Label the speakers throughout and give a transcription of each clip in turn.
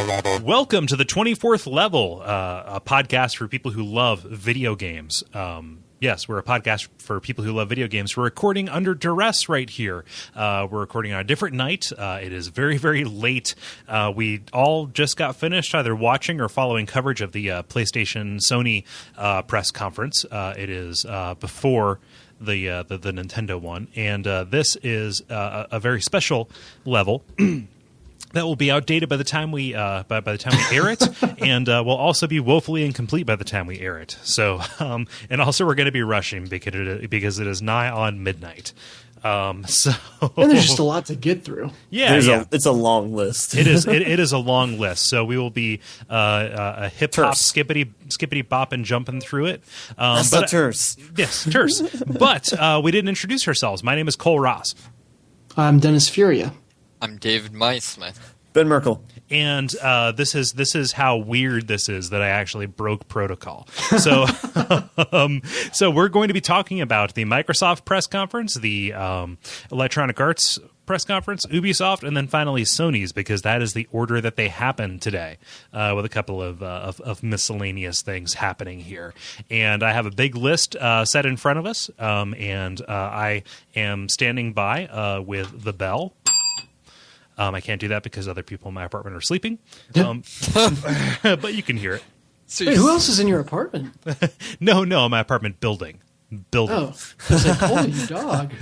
Speaker 1: Welcome to the 24th Level, a podcast for people who love video games. Yes, we're a podcast for people who love video games. We're recording under duress right here. We're recording on a different night. It is very, very late. We all just got finished either watching or following coverage of the PlayStation Sony press conference. It is before the Nintendo one, and this is a very special level. That will be outdated by the time we by the time we air it, and will also be woefully incomplete by the time we air it. So, and also we're going to be rushing because it is nigh on midnight. And
Speaker 2: there's just a lot to get through.
Speaker 1: Yeah,
Speaker 3: it's a long list.
Speaker 1: It is a long list. So we will be a hip hop skippity bop and jumping through it.
Speaker 3: That's not terse.
Speaker 1: Yes, terse. But we didn't introduce ourselves. My name is Kole Ryse.
Speaker 2: I'm Dennis Furia.
Speaker 4: I'm David Smith.
Speaker 3: Ben Merkel.
Speaker 1: And this is how weird this is that I actually broke protocol. So, so we're going to be talking about the Microsoft press conference, the Electronic Arts press conference, Ubisoft, and then finally Sony's, because that is the order that they happen today, with a couple of miscellaneous things happening here. And I have a big list set in front of us, and I am standing by with the bell. I can't do that because other people in my apartment are sleeping. But you can hear it.
Speaker 2: Wait, who else is in your apartment?
Speaker 1: No, my apartment building.
Speaker 2: Oh, I was like, holy dog.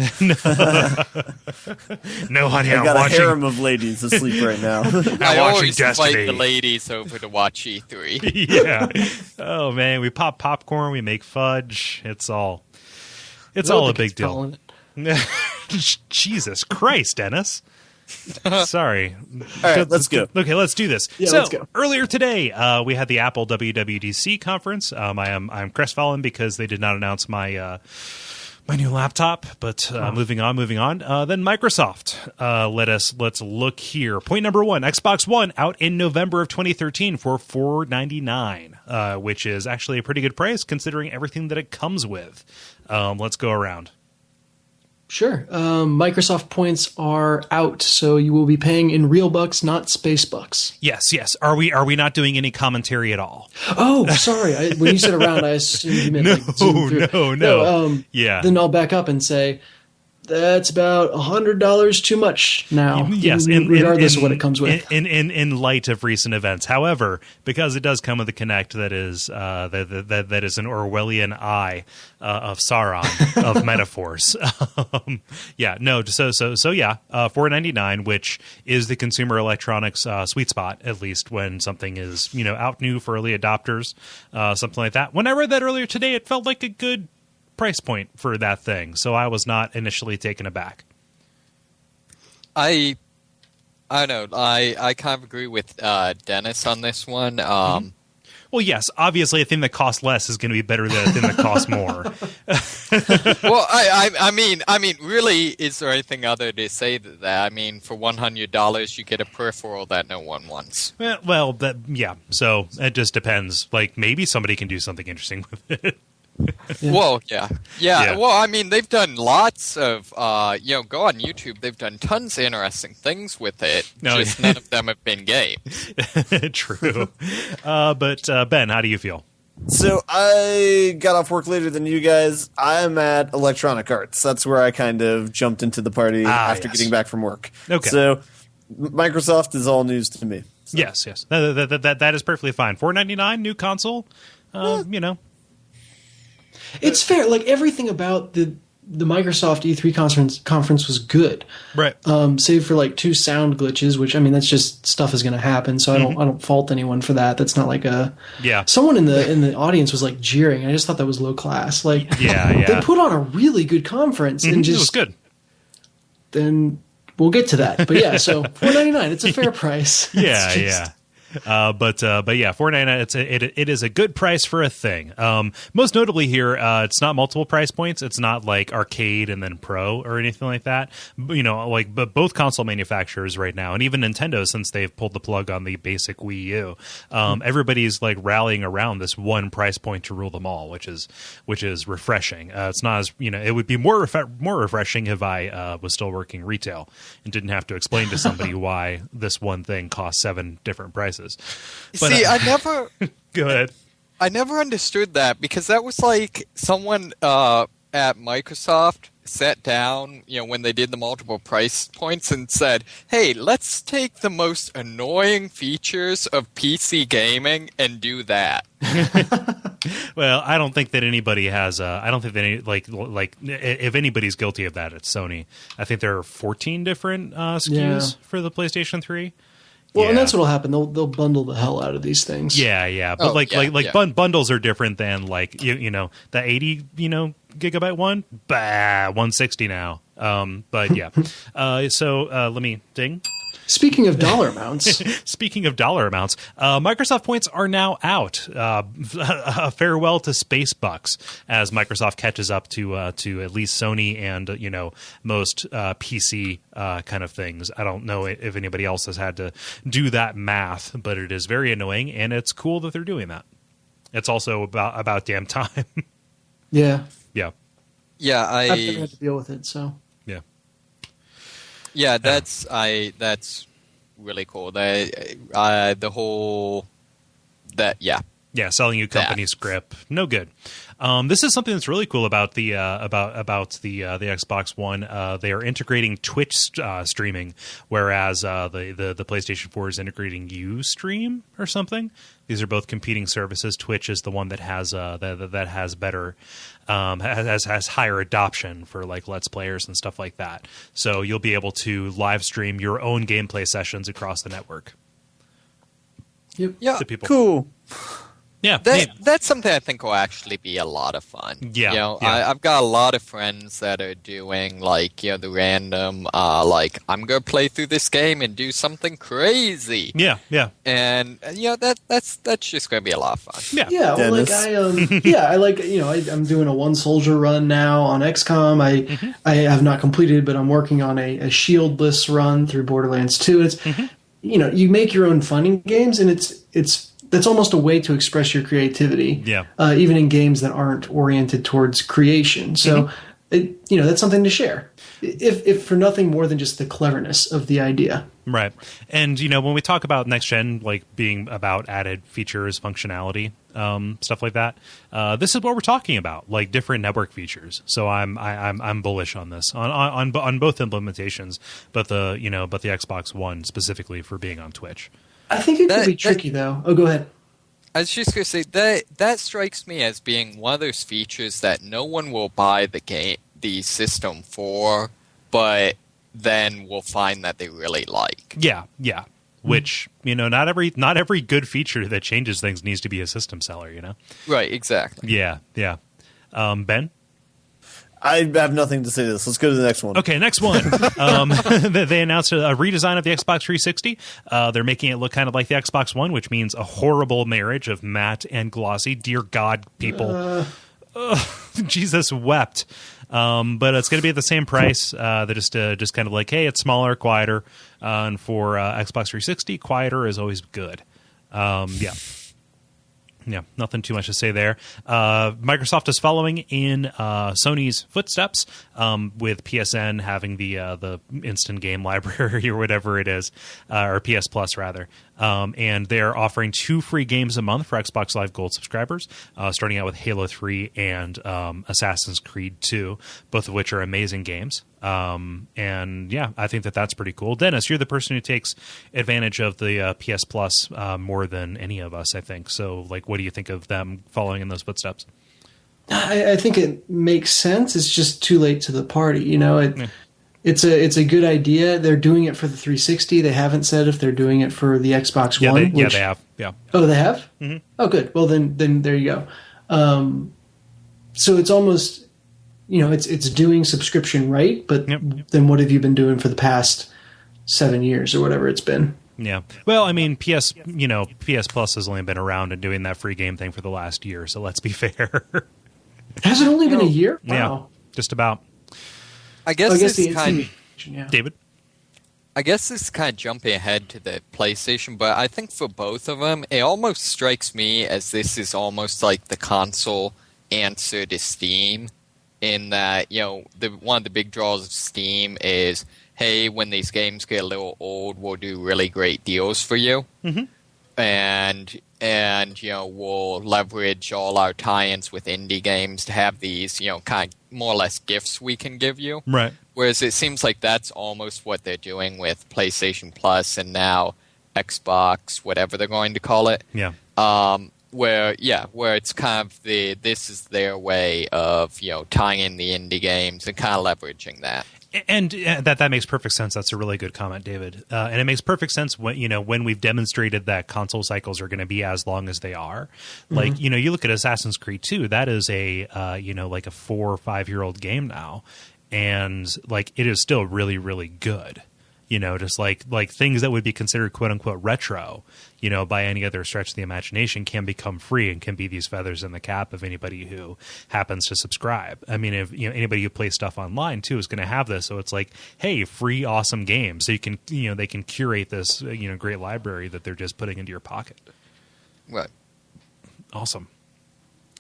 Speaker 1: No, honey,
Speaker 3: I
Speaker 1: I'm
Speaker 3: got
Speaker 1: watching.
Speaker 3: a harem of ladies asleep right now.
Speaker 4: I always
Speaker 1: Destiny.
Speaker 4: invite the ladies over to watch E3.
Speaker 1: Yeah. Oh man, we pop popcorn, we make fudge. It's all a big deal. Jesus Christ, Dennis. Sorry.
Speaker 3: All right, let's go.
Speaker 1: Okay, let's do this.
Speaker 2: Yeah,
Speaker 1: so
Speaker 2: let's go.
Speaker 1: Earlier today, we had the Apple WWDC conference. I'm crestfallen because they did not announce my my new laptop. But moving on. Then Microsoft. Let's look here. Point number one: Xbox One out in November of 2013 for $499, which is actually a pretty good price considering everything that it comes with. Let's go around.
Speaker 2: Sure. Microsoft points are out, so you will be paying in real bucks, not space bucks.
Speaker 1: Yes. Are we not doing any commentary at all?
Speaker 2: Oh, sorry. When you said around, I assumed you meant zoom through.
Speaker 1: No. Yeah.
Speaker 2: Then I'll back up and say that's about $100 too much now.
Speaker 1: Yes,
Speaker 2: regardless of what it comes with.
Speaker 1: In light of recent events, however, because it does come with a Kinect that is that is an Orwellian eye of Sauron of metaphors. $499, which is the consumer electronics sweet spot, at least when something is out new for early adopters, something like that. When I read that earlier today, it felt like a good price point for that thing, so I was not initially taken aback.
Speaker 4: I don't know. I kind of agree with Dennis on this one.
Speaker 1: Well, yes, obviously a thing that costs less is going to be better than a thing that costs more.
Speaker 4: Well, I mean, really, is there anything other to say to that? I mean, for $100, you get a peripheral that no one wants.
Speaker 1: Well, so it just depends. Like, maybe somebody can do something interesting with it.
Speaker 4: Yeah. Well, yeah. Well, I mean, they've done lots of, go on YouTube. They've done tons of interesting things with it. None of them have been games.
Speaker 1: True. But Ben, how do you feel?
Speaker 3: So I got off work later than you guys. I'm at Electronic Arts. That's where I kind of jumped into the party after getting back from work.
Speaker 1: Okay.
Speaker 3: So Microsoft is all news to me. So.
Speaker 1: Yes. That is perfectly fine. $499, new console.
Speaker 2: It's fair. Like everything about the Microsoft E3 conference was good,
Speaker 1: right?
Speaker 2: Save for like two sound glitches, which I mean that's just stuff is going to happen. So I don't fault anyone for that. That's not like a Someone in the audience was like jeering. I just thought that was low class. Like they put on a really good conference and just
Speaker 1: it was good.
Speaker 2: Then we'll get to that. But yeah, so $499. It's a fair price.
Speaker 1: Yeah. But $499. It is a good price for a thing. Most notably here, it's not multiple price points. It's not like arcade and then pro or anything like that. But both console manufacturers right now, and even Nintendo, since they've pulled the plug on the basic Wii U, everybody's like rallying around this one price point to rule them all, which is refreshing. It's not as it would be more refreshing if I was still working retail and didn't have to explain to somebody why this one thing costs 7 different prices. exclusives. But,
Speaker 4: see, I never...
Speaker 1: Go ahead.
Speaker 4: I never understood that, because that was like someone at Microsoft sat down, when they did the multiple price points and said, hey, let's take the most annoying features of PC gaming and do that.
Speaker 1: Well, I don't think that anybody has. I don't think that any, like if anybody's guilty of that, it's Sony. I think there are 14 different SKUs for the PlayStation 3.
Speaker 2: Well, and that's what'll happen. They'll bundle the hell out of these things.
Speaker 1: Yeah. But bundles are different than like the 80 gigabyte one. 160 now. But yeah. So let me ding.
Speaker 2: Speaking of dollar amounts.
Speaker 1: Microsoft points are now out. A farewell to Space Bucks as Microsoft catches up to at least Sony and most PC kind of things. I don't know if anybody else has had to do that math, but it is very annoying, and it's cool that they're doing that. It's also about damn time.
Speaker 2: Yeah.
Speaker 3: I've
Speaker 2: never had to deal with it, so.
Speaker 4: Yeah, that's really cool. The whole
Speaker 1: selling you company script, no good. This is something that's really cool about the Xbox One. They are integrating Twitch streaming, whereas the PlayStation 4 is integrating Ustream or something. These are both competing services. Twitch is the one that has that has better has higher adoption for like Let's Players and stuff like that. So you'll be able to live stream your own gameplay sessions across the network.
Speaker 2: Yep.
Speaker 4: Yeah.
Speaker 1: To people.
Speaker 3: Cool.
Speaker 1: Yeah,
Speaker 4: that's something I think will actually be a lot of fun.
Speaker 1: Yeah,
Speaker 4: I've got a lot of friends that are doing the random I'm gonna play through this game and do something crazy.
Speaker 1: Yeah,
Speaker 4: and that's just gonna be a lot of fun.
Speaker 2: Yeah. Well, I'm doing a one soldier run now on XCOM. I have not completed, but I'm working on a shieldless run through Borderlands 2. It's you make your own fun in games, and that's almost a way to express your creativity.
Speaker 1: Yeah.
Speaker 2: Even in games that aren't oriented towards creation. So, that's something to share. If for nothing more than just the cleverness of the idea.
Speaker 1: Right. And, when we talk about next gen, like being about added features, functionality, stuff like that, this is what we're talking about, like different network features. So I'm bullish on this on both implementations, but the Xbox One specifically for being on Twitch.
Speaker 2: I think it could be tricky, though. Oh, go ahead.
Speaker 4: I was just going to say, that strikes me as being one of those features that no one will buy the system for, but then will find that they really like.
Speaker 1: Yeah. Which, not every good feature that changes things needs to be a system seller,
Speaker 4: Right, exactly.
Speaker 1: Yeah. Ben?
Speaker 3: I have nothing to say to this. Let's go to the next one.
Speaker 1: Okay, next one. They announced a redesign of the Xbox 360. They're making it look kind of like the Xbox One, which means a horrible marriage of matte and glossy. Dear God, people. Jesus wept. But it's going to be at the same price. They're just kind of like, hey, it's smaller, quieter. And for Xbox 360, quieter is always good. Yeah, nothing too much to say there. Microsoft is following in Sony's footsteps with PSN having the instant game library or whatever it is, or PS Plus rather. And they're offering 2 free games a month for Xbox Live Gold subscribers, starting out with Halo 3 and Assassin's Creed 2, both of which are amazing games. And yeah, I think that's pretty cool. Dennis, you're the person who takes advantage of the PS Plus more than any of us, I think. So, what do you think of them following in those footsteps?
Speaker 2: I think it makes sense. It's just too late to the party. It's a good idea. They're doing it for the 360. They haven't said if they're doing it for the Xbox One.
Speaker 1: They have. Yeah.
Speaker 2: Oh, they have?
Speaker 1: Mm-hmm.
Speaker 2: Oh, good. Well, then there you go. So it's almost, it's doing subscription right, but then what have you been doing for the past 7 years or whatever it's been?
Speaker 1: Yeah. Well, I mean, PS Plus has only been around and doing that free game thing for the last year, so let's be fair.
Speaker 2: Has it only been a year? Wow.
Speaker 1: Yeah, just about.
Speaker 4: I guess this is kind of...
Speaker 1: David?
Speaker 4: I guess this is kind of jumping ahead to the PlayStation, but I think for both of them, it almost strikes me as this is almost like the console answer to Steam, in that, one of the big draws of Steam is, hey, when these games get a little old, we'll do really great deals for you.
Speaker 1: Mm-hmm.
Speaker 4: and we'll leverage all our tie-ins with indie games to have these, kind of more or less gifts we can give you.
Speaker 1: Right.
Speaker 4: Whereas it seems like that's almost what they're doing with PlayStation Plus and now Xbox, whatever they're going to call it.
Speaker 1: Yeah.
Speaker 4: Where it's kind of this is their way of, tying in the indie games and kind of leveraging that. And
Speaker 1: that makes perfect sense. That's a really good comment, David. And it makes perfect sense when we've demonstrated that console cycles are going to be as long as they are. Like, you look at Assassin's Creed 2, that is a, like a 4 or 5 year old game now. And like, it is still really, really good. Just like things that would be considered quote unquote retro, by any other stretch of the imagination can become free and can be these feathers in the cap of anybody who happens to subscribe. I mean, if anybody who plays stuff online too is going to have this. So it's like, hey, free, awesome game. So you can, they can curate this, great library that they're just putting into your pocket.
Speaker 4: Right.
Speaker 1: Awesome.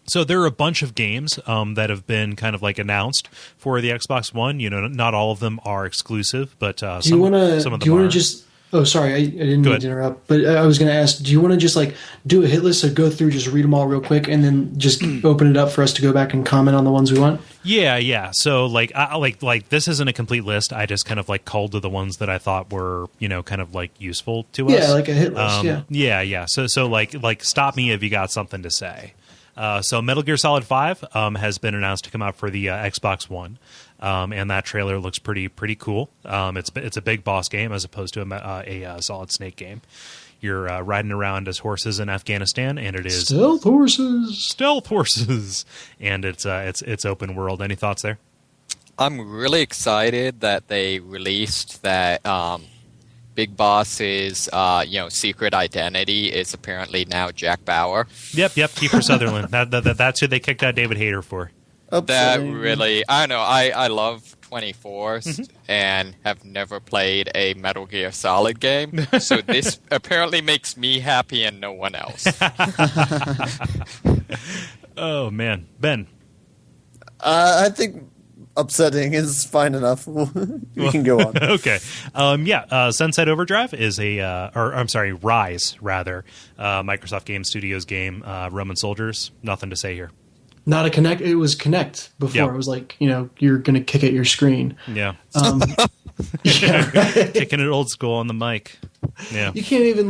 Speaker 1: So there are a bunch of games that have been kind of like announced for the Xbox One. Not all of them are exclusive, but some of them are.
Speaker 2: Do you want to just? Oh, sorry, I didn't mean to interrupt. But I was going to ask, do you want to just like do a hit list, so go through, just read them all real quick, and then just open it up for us to go back and comment on the ones we want? Yeah.
Speaker 1: So like, like this isn't a complete list. I just kind of like culled to the ones that I thought were kind of like useful to us.
Speaker 2: Yeah, like a hit list.
Speaker 1: Yeah. So like stop me if you got something to say. So Metal Gear Solid 5 has been announced to come out for the Xbox One, and that trailer looks pretty cool. It's a big boss game as opposed to a Solid Snake game. You're riding around as horses in Afghanistan, and it is
Speaker 2: stealth horses,
Speaker 1: and it's open world. Any thoughts there?
Speaker 4: I'm really excited that they released that. Big Boss's, secret identity is apparently now Jack Bauer.
Speaker 1: Yep, Kiefer Sutherland. That's who they kicked out David Hayter for.
Speaker 4: That really, I don't know. I love 24s and have never played a Metal Gear Solid game, so this apparently makes me happy and no one else.
Speaker 1: Oh man, Ben.
Speaker 3: I think upsetting is fine enough. We can go on.
Speaker 1: Okay. Sunset Overdrive is Ryse, rather. Microsoft Game Studios game, Roman Soldiers. Nothing to say here.
Speaker 2: Not a Connect. It was Connect before. Yep. It was like, you're going to kick at your screen.
Speaker 1: Yeah. Kicking it old school on the mic. Yeah.
Speaker 2: You can't even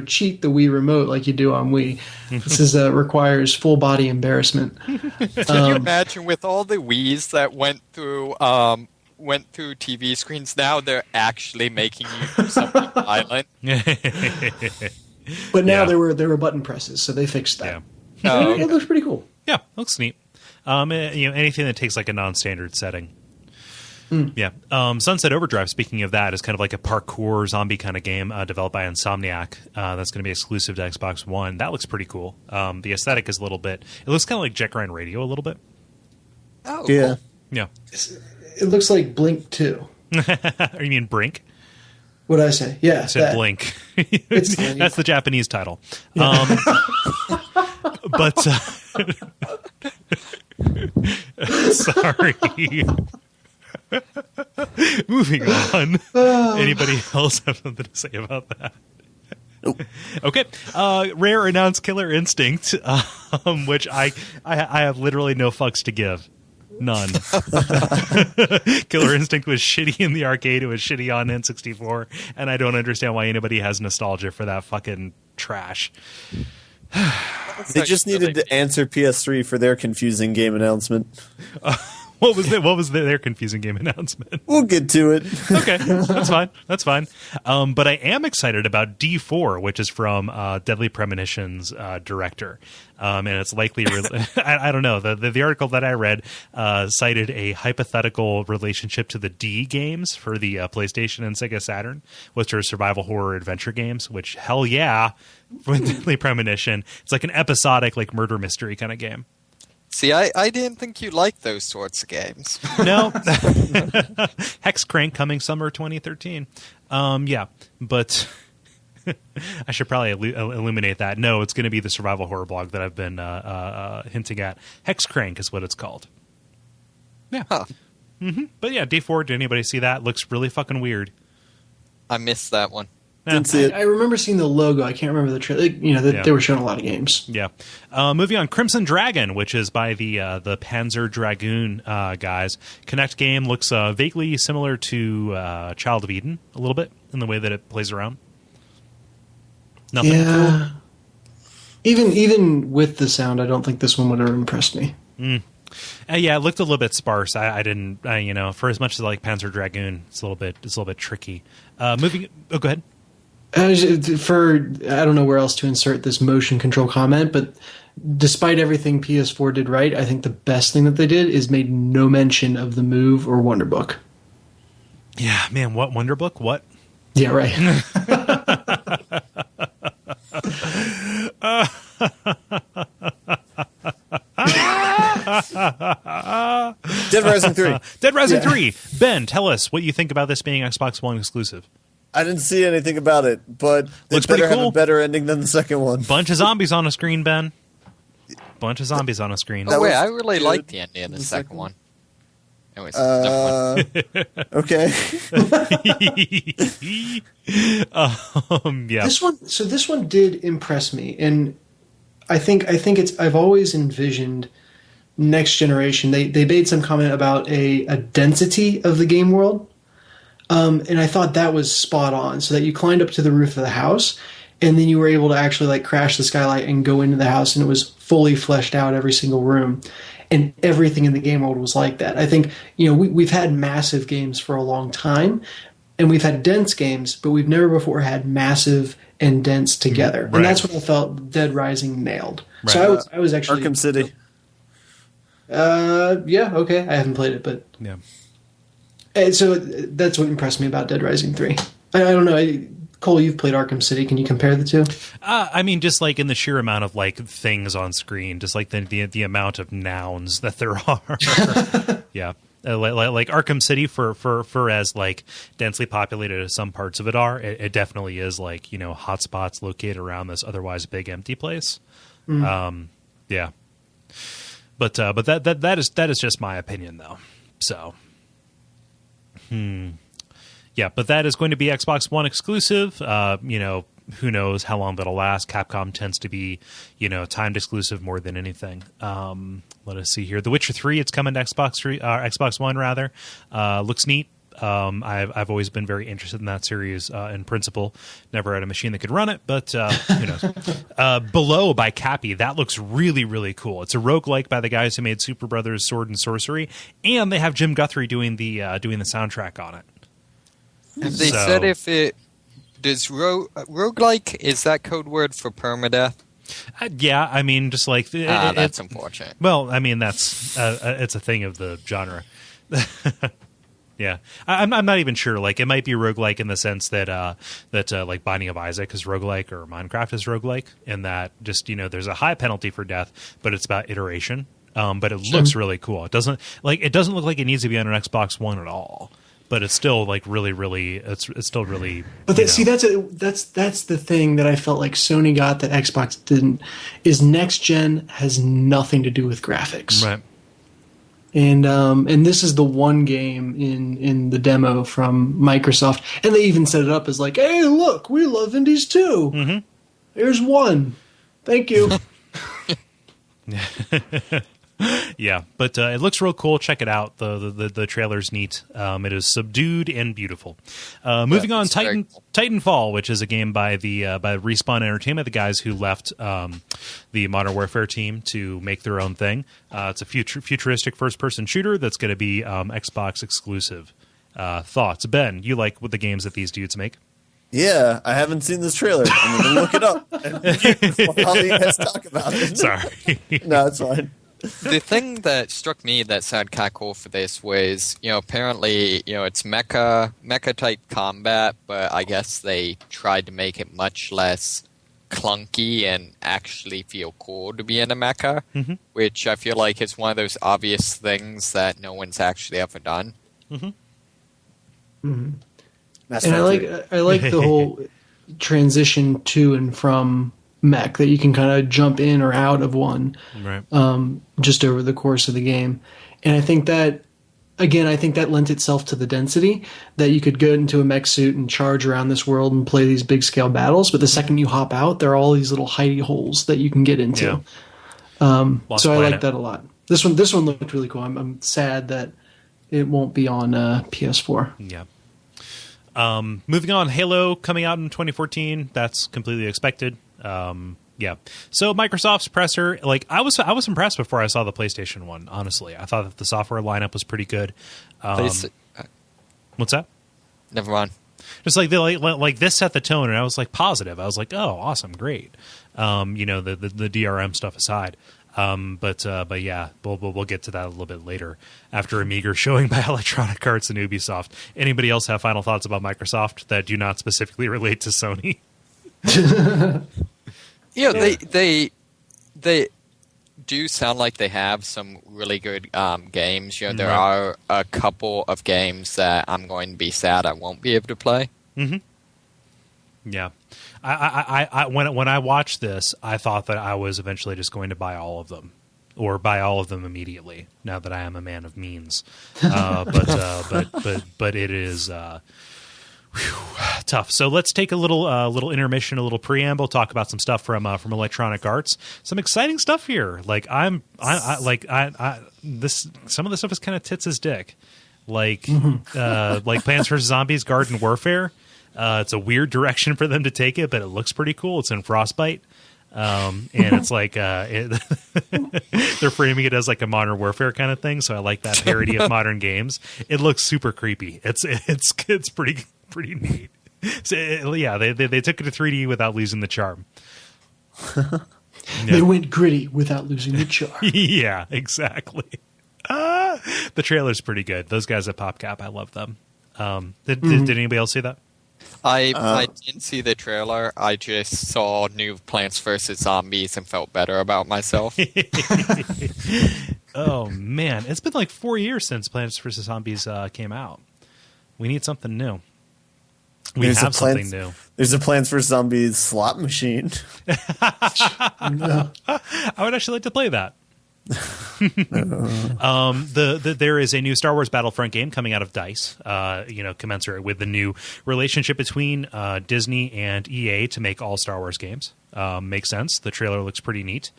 Speaker 2: cheat the Wii remote like you do on Wii. This requires full body embarrassment.
Speaker 4: Can you imagine with all the Wiis that went through TV screens? Now they're actually making you do something violent.
Speaker 2: But now there were button presses, so they fixed that.
Speaker 1: Yeah.
Speaker 2: It looks pretty cool.
Speaker 1: Yeah, looks neat. Anything that takes like a non-standard setting. Yeah. Sunset Overdrive, speaking of that, is kind of like a parkour zombie kind of game developed by Insomniac. That's going to be exclusive to Xbox One. That looks pretty cool. The aesthetic is a little bit... It looks kind of like Jet Grind Radio a little bit.
Speaker 4: Oh,
Speaker 3: yeah.
Speaker 4: Cool.
Speaker 1: Yeah.
Speaker 2: It looks like Blink 2.
Speaker 1: Or you mean Brink?
Speaker 2: What'd I say? Yeah.
Speaker 1: I said Blink. That's the Japanese title. Yeah. But... sorry. Moving on. Anybody else have something to say about that?
Speaker 3: Nope.
Speaker 1: Okay. Rare announced Killer Instinct, which I have literally no fucks to give. None. Killer Instinct was shitty in the arcade. It was shitty on N64, and I don't understand why anybody has nostalgia for that fucking trash.
Speaker 3: They just needed to answer PS3 for their confusing game announcement.
Speaker 1: What was their confusing game announcement?
Speaker 3: We'll get to it.
Speaker 1: Okay, that's fine. But I am excited about D4, which is from Deadly Premonition's director, and it's likely. I don't know. The article that I read cited a hypothetical relationship to the D games for the PlayStation and Sega Saturn, which are survival horror adventure games. Which hell yeah, with Deadly Premonition, it's like an episodic like murder mystery kind of game.
Speaker 4: See, I didn't think you liked those sorts of games.
Speaker 1: No. Hex Crank coming summer 2013. Yeah, but I should probably illuminate that. No, it's going to be the survival horror blog that I've been hinting at. Hex Crank is what it's called. Yeah.
Speaker 4: Huh.
Speaker 1: But yeah, D4, did anybody see that? Looks really fucking weird.
Speaker 4: I missed that one.
Speaker 3: Didn't see it.
Speaker 2: I remember seeing the logo. I can't remember the trailer. They were showing a lot of games.
Speaker 1: Yeah. Moving on, Crimson Dragon, which is by the Panzer Dragoon guys. Kinect game looks vaguely similar to Child of Eden a little bit in the way that it plays around. Nothing cool.
Speaker 2: Even with the sound, I don't think this one would have impressed me.
Speaker 1: Yeah, it looked a little bit sparse. I didn't, for as much as I like Panzer Dragoon, it's a little bit tricky. Go ahead.
Speaker 2: I don't know where else to insert this motion control comment, but despite everything PS4 did right, I think the best thing that they did is made no mention of the Move or Wonderbook.
Speaker 1: Yeah, man, what Wonderbook? What?
Speaker 2: Yeah, right.
Speaker 3: Dead Rising 3.
Speaker 1: Dead Rising 3. Ben, tell us what you think about this being Xbox One exclusive.
Speaker 3: I didn't see anything about it, but
Speaker 1: looks
Speaker 3: it better
Speaker 1: pretty cool.
Speaker 3: have a better ending than the second one.
Speaker 1: Bunch of zombies on a screen, Ben. Bunch of zombies on a screen.
Speaker 4: Oh, wait, I really liked the ending of the second one. Anyways,
Speaker 3: okay.
Speaker 1: Yeah.
Speaker 2: This one did impress me, and I think I've always envisioned next generation. They made some comment about a density of the game world, and I thought that was spot on. So that you climbed up to the roof of the house, and then you were able to actually like crash the skylight and go into the house, and it was fully fleshed out, every single room. And everything in the game world was like that. I think, we've had massive games for a long time, and we've had dense games, but we've never before had massive and dense together. Right. And that's what I felt Dead Rising nailed. Right. So I was actually...
Speaker 3: Arkham City.
Speaker 2: Yeah, okay. I haven't played it, but...
Speaker 1: Yeah.
Speaker 2: And so that's what impressed me about Dead Rising 3. I don't know. Kole, you've played Arkham City. Can you compare the two?
Speaker 1: I mean, just like in the sheer amount of like things on screen, just like the amount of nouns that there are. Yeah, like Arkham City for as like densely populated as some parts of it are, it definitely is like hotspots located around this otherwise big empty place. Yeah, but that is just my opinion though. So. Yeah, but that is going to be Xbox One exclusive. Who knows how long that'll last. Capcom tends to be, timed exclusive more than anything. Let us see here. The Witcher 3, it's coming to Xbox One, rather. Looks neat. I've always been very interested in that series in principle. Never had a machine that could run it, but who knows. Below by Capy, that looks really, really cool. It's a roguelike by the guys who made Super Brothers Sword and Sorcery, and they have Jim Guthrie doing the soundtrack on it.
Speaker 4: Have they said if it does roguelike, is that code word for permadeath?
Speaker 1: Yeah, I mean, just like
Speaker 4: that's unfortunate.
Speaker 1: Well, I mean, that's it's a thing of the genre. Yeah, I'm not even sure. Like, it might be roguelike in the sense that like Binding of Isaac is roguelike or Minecraft is roguelike, in that just there's a high penalty for death, but it's about iteration. But it looks really cool. It doesn't look like it needs to be on an Xbox One at all. But it's still like really, really. It's still really.
Speaker 2: But see, that's the thing that I felt like Sony got that Xbox didn't. Is next gen has nothing to do with graphics,
Speaker 1: right?
Speaker 2: And this is the one game in the demo from Microsoft, and they even set it up as like, hey, look, we love indies too. Mm-hmm. Here's one, thank you.
Speaker 1: Yeah, but it looks real cool. Check it out. The trailer's neat. It is subdued and beautiful. Moving on, Titanfall, which is a game by Respawn Entertainment, the guys who left the Modern Warfare team to make their own thing. It's a futuristic first-person shooter that's going to be Xbox exclusive. Thoughts, Ben? You like what the games that these dudes make?
Speaker 3: Yeah, I haven't seen this trailer. I'm going to look it up. I'll let you guys talk about it.
Speaker 1: Sorry.
Speaker 3: No, it's fine.
Speaker 4: The thing that struck me that sounded kind of cool for this was, apparently, it's mecha type combat, but I guess they tried to make it much less clunky and actually feel cool to be in a mecha, which I feel like is one of those obvious things that no one's actually ever done.
Speaker 2: Mm-hmm. Mm-hmm. And I like the whole transition to and from mech, that you can kind of jump in or out of one,
Speaker 1: right?
Speaker 2: Just over the course of the game. And I think that again, I think that lent itself to the density that you could go into a mech suit and charge around this world and play these big scale battles. But the second you hop out, there are all these little hidey holes that you can get into. Yeah. So I like that a lot. This one looked really cool. I'm sad that it won't be on PS4.
Speaker 1: Yeah. Moving on, Halo coming out in 2014. That's completely expected. Yeah. So Microsoft's presser, like I was impressed before I saw the PlayStation one. Honestly, I thought that the software lineup was pretty good. What's that?
Speaker 4: Never mind.
Speaker 1: Just like this set the tone, and I was like positive. I was like, oh, awesome, great. The DRM stuff aside. But yeah, we'll get to that a little bit later after a meager showing by Electronic Arts and Ubisoft. Anybody else have final thoughts about Microsoft that do not specifically relate to Sony?
Speaker 4: They do sound like they have some really good games. There are a couple of games that I'm going to be sad I won't be able to play.
Speaker 1: Mm-hmm. Yeah. When I watched this, I thought that I was eventually just going to buy all of them, or buy all of them immediately. Now that I am a man of means, but it is tough. So let's take a little intermission, a little preamble, talk about some stuff from Electronic Arts. Some exciting stuff here. Like some of the stuff is kind of tits as dick. Like Plants vs. Zombies Garden Warfare. It's a weird direction for them to take it, but it looks pretty cool. It's in Frostbite. And it's like they're framing it as like a Modern Warfare kind of thing. So I like that parody of modern games. It looks super creepy. It's pretty neat. So, they took it to 3D without losing the charm.
Speaker 2: They went gritty without losing the charm.
Speaker 1: Yeah, exactly. The trailer's pretty good. Those guys at PopCap, I love them. Did anybody else see that?
Speaker 4: I didn't see the trailer. I just saw new Plants vs. Zombies and felt better about myself.
Speaker 1: Oh, man. It's been like 4 years since Plants vs. Zombies came out. We need something new. Something new.
Speaker 3: There's a Plants vs. Zombies slot machine.
Speaker 1: No. I would actually like to play that. There is a new Star Wars Battlefront game coming out of DICE, commensurate with the new relationship between Disney and EA to make all Star Wars games. Makes sense. The trailer looks pretty neat.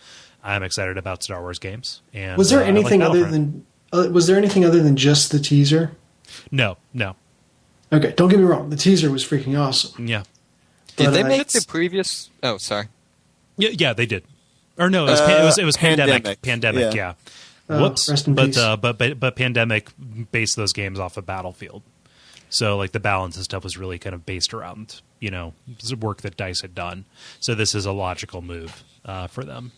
Speaker 1: I'm excited about Star Wars games. And
Speaker 2: was there anything other than just the teaser?
Speaker 1: No.
Speaker 2: Okay, don't get me wrong. The teaser was freaking awesome.
Speaker 1: Yeah.
Speaker 4: Did they make the previous? Oh, sorry.
Speaker 1: Yeah, they did. Or no, it was Pandemic. Pandemic, yeah. Whoops.
Speaker 2: Rest in peace.
Speaker 1: But Pandemic based those games off of Battlefield. So like the balance and stuff was really kind of based around, work that DICE had done. So this is a logical move for them.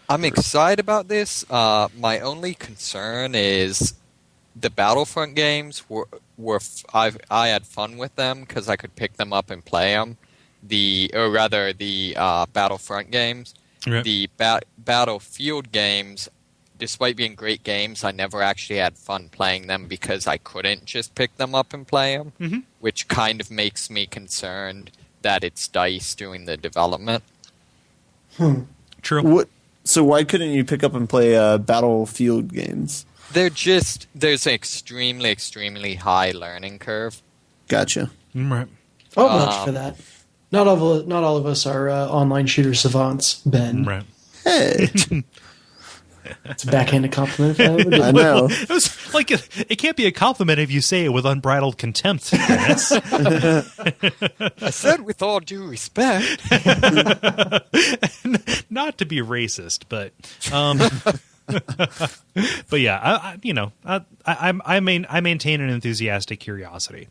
Speaker 4: I'm excited about this. My only concern is the Battlefront games I had fun with them because I could pick them up and play them. The Battlefront games. Right. The Battlefield games, despite being great games, I never actually had fun playing them because I couldn't just pick them up and play them, which kind of makes me concerned that it's DICE doing the development.
Speaker 1: True.
Speaker 3: So why couldn't you pick up and play Battlefield games?
Speaker 4: There's an extremely, extremely high learning curve.
Speaker 3: Gotcha.
Speaker 1: Right.
Speaker 2: Oh, much for that. Not all of us are online shooter savants, Ben.
Speaker 1: Right.
Speaker 3: Hey.
Speaker 2: It's a backhanded compliment.
Speaker 3: I know.
Speaker 1: It was like it can't be a compliment if you say it with unbridled contempt.
Speaker 4: I said with all due respect.
Speaker 1: Not to be racist, but but yeah, I maintain an enthusiastic curiosity.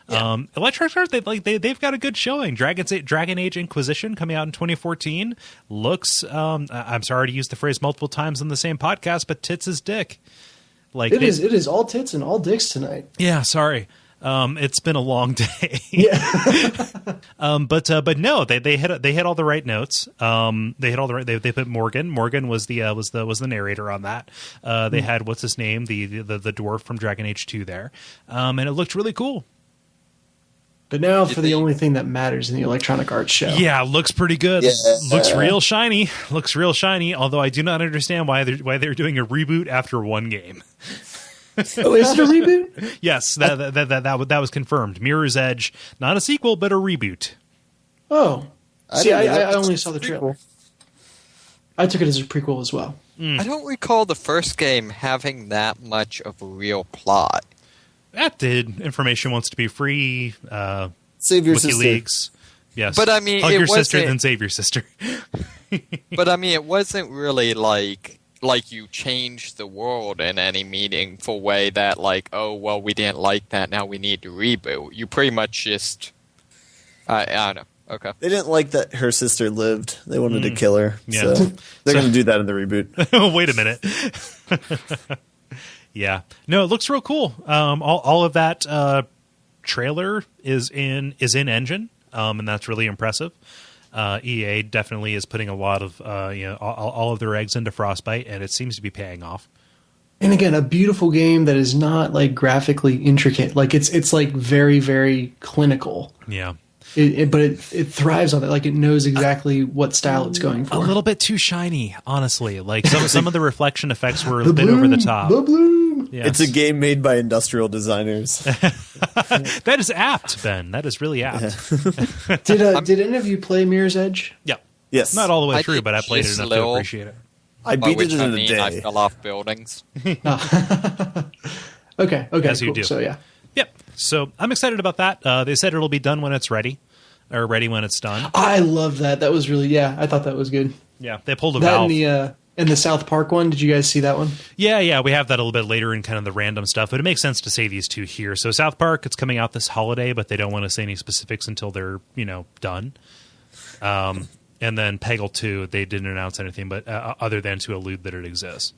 Speaker 1: Yeah. Electronic Arts, they've got a good showing. Dragon Age Inquisition coming out in 2014 looks. I'm sorry to use the phrase multiple times on the same podcast, but tits is dick.
Speaker 2: It is all tits and all dicks tonight.
Speaker 1: Yeah, sorry. It's been a long day.
Speaker 2: Yeah.
Speaker 1: But no, they hit all the right notes. They hit all the right. They put Morgan. Morgan was the narrator on that. They had what's his name, the dwarf from Dragon Age 2 there, and it looked really cool.
Speaker 2: But now for the only thing that matters in the Electronic Arts show. Yeah,
Speaker 1: looks pretty good. Yeah. Looks real shiny. Although I do not understand why they're doing a reboot after one game.
Speaker 2: Oh, is it a reboot?
Speaker 1: Yes, that was confirmed. Mirror's Edge, not a sequel, but a reboot.
Speaker 2: Oh. See, I only saw the trailer. I took it as a prequel as well.
Speaker 4: I don't recall the first game having that much of a real plot.
Speaker 1: That did. Information wants to be free.
Speaker 3: Save your
Speaker 1: WikiLeaks.
Speaker 3: sister.
Speaker 1: Yes.
Speaker 4: But I mean,
Speaker 1: hug your sister, then save your sister.
Speaker 4: But I mean, it wasn't really like you changed the world in any meaningful way that like, oh, well, we didn't like that, now we need to reboot. You pretty much just... I don't know. Okay.
Speaker 3: They didn't like that her sister lived. They wanted to kill her. Yeah. So they're going to do that in the reboot.
Speaker 1: Wait a minute. Yeah. No, it looks real cool. All of that trailer is in engine, and that's really impressive. EA definitely is putting a lot of all of their eggs into Frostbite, and it seems to be paying off.
Speaker 2: And again, a beautiful game that is not like graphically intricate. Like it's like very, very clinical.
Speaker 1: Yeah.
Speaker 2: But it thrives on it. Like it knows exactly what style it's going for.
Speaker 1: A little bit too shiny, honestly. Like some of the reflection effects were a bit over the top.
Speaker 2: The bloom.
Speaker 1: Yes.
Speaker 3: It's a game made by industrial designers.
Speaker 1: That is apt, Ben. That is really apt.
Speaker 2: Yeah. Did any of you play Mirror's Edge?
Speaker 1: Yeah.
Speaker 3: Yes.
Speaker 1: Not all the way through, but I played it enough to appreciate it.
Speaker 3: I beat it in a day.
Speaker 4: I fell off buildings.
Speaker 2: Okay.
Speaker 1: As you
Speaker 2: cool.
Speaker 1: do.
Speaker 2: So yeah.
Speaker 1: Yep. So I'm excited about that. They said it'll be done when it's ready, or ready when it's done.
Speaker 2: I love that. That was really I thought that was good.
Speaker 1: Yeah, they pulled a
Speaker 2: that
Speaker 1: Valve.
Speaker 2: And the South Park one. Did you guys see that one?
Speaker 1: Yeah. We have that a little bit later in kind of the random stuff, but it makes sense to say these two here. So South Park, it's coming out this holiday, but they don't want to say any specifics until they're done. And then Peggle 2, they didn't announce anything, but other than to allude that it exists.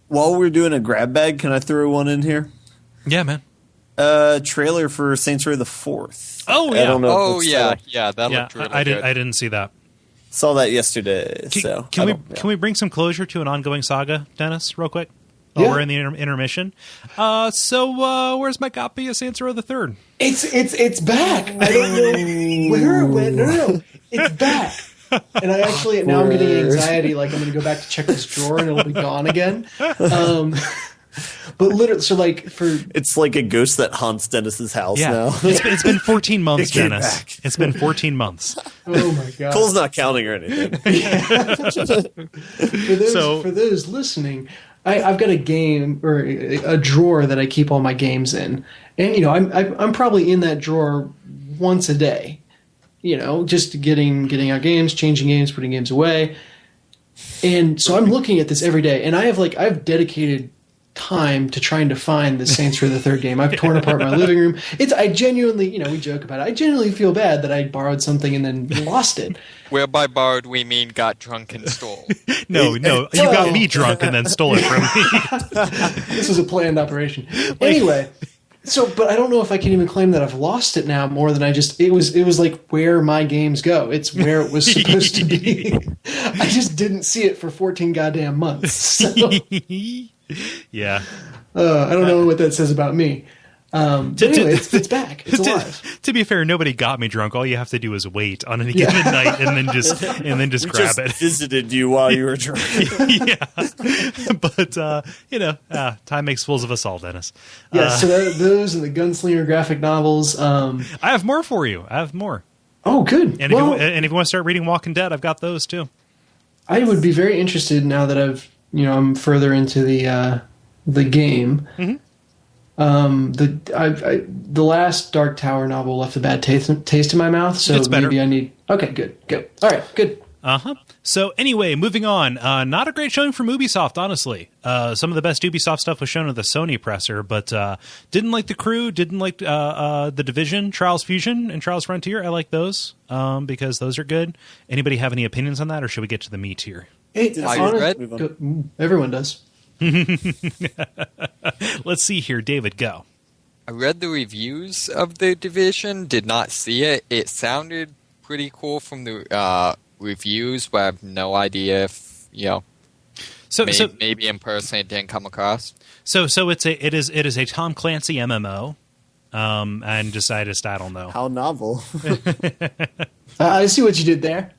Speaker 3: While we're doing a grab bag, can I throw one in here?
Speaker 1: Yeah, man.
Speaker 3: Trailer for Saints Row the 4th.
Speaker 1: Oh yeah.
Speaker 3: I don't know
Speaker 4: yeah, that looked really good.
Speaker 1: I didn't see that.
Speaker 3: Saw that yesterday.
Speaker 1: Can we bring some closure to an ongoing saga, Dennis, real quick? While we're in the intermission. So where's my copy of Saints Row the Third?
Speaker 2: It's back. I don't know where it went. No, it's back. And now I'm getting anxiety. Like I'm going to go back to check this drawer and it'll be gone again. But literally, so like
Speaker 3: it's like a ghost that haunts Dennis's house now.
Speaker 1: It's been 14 months, Dennis. Back. It's been 14 months.
Speaker 2: Oh my god!
Speaker 3: Cole's not counting or anything.
Speaker 2: For those listening, I've got a game or a drawer that I keep all my games in, and I'm probably in that drawer once a day. Just getting out games, changing games, putting games away, and so I'm looking at this every day, and I've dedicated time to trying to find the Saints Row the Third game. I've torn apart my living room. I genuinely, we joke about it. I genuinely feel bad that I borrowed something and then lost it.
Speaker 4: Where by borrowed we mean got drunk and stole.
Speaker 1: No, you got me drunk and then stole it from me.
Speaker 2: This was a planned operation. Anyway, but I don't know if I can even claim that I've lost it now more than it was like where my games go. It's where it was supposed to be. I just didn't see it for 14 goddamn months. So.
Speaker 1: Yeah.
Speaker 2: I don't know what that says about me. Anyway, it's back. It's alive.
Speaker 1: To be fair, nobody got me drunk. All you have to do is wait on any given night and then just grab it.
Speaker 3: Visited you while you were drunk.
Speaker 1: Yeah. But time makes fools of us all, Dennis.
Speaker 2: Yeah, so those and the Gunslinger graphic novels. I
Speaker 1: have more for you. I have more.
Speaker 2: Oh, good.
Speaker 1: And if you want to start reading Walking Dead, I've got those too. I
Speaker 2: would be very interested now that I'm further into the game. Mm-hmm. The last Dark Tower novel left a bad taste in my mouth, so maybe I need. Okay, good. All right, good.
Speaker 1: So anyway, moving on. Not a great showing from Ubisoft, honestly. Some of the best Ubisoft stuff was shown at the Sony presser, but didn't like The Crew, didn't like The Division, Trials Fusion, and Trials Frontier. I like those because those are good. Anybody have any opinions on that, or should we get to the meat here?
Speaker 2: Everyone does.
Speaker 1: Let's see here. David, go.
Speaker 4: I read the reviews of The Division, did not see it. It sounded pretty cool from the reviews, but I have no idea if, maybe in person it didn't come across.
Speaker 1: So it is a Tom Clancy MMO, and I don't know.
Speaker 3: How novel.
Speaker 2: I see what you did there.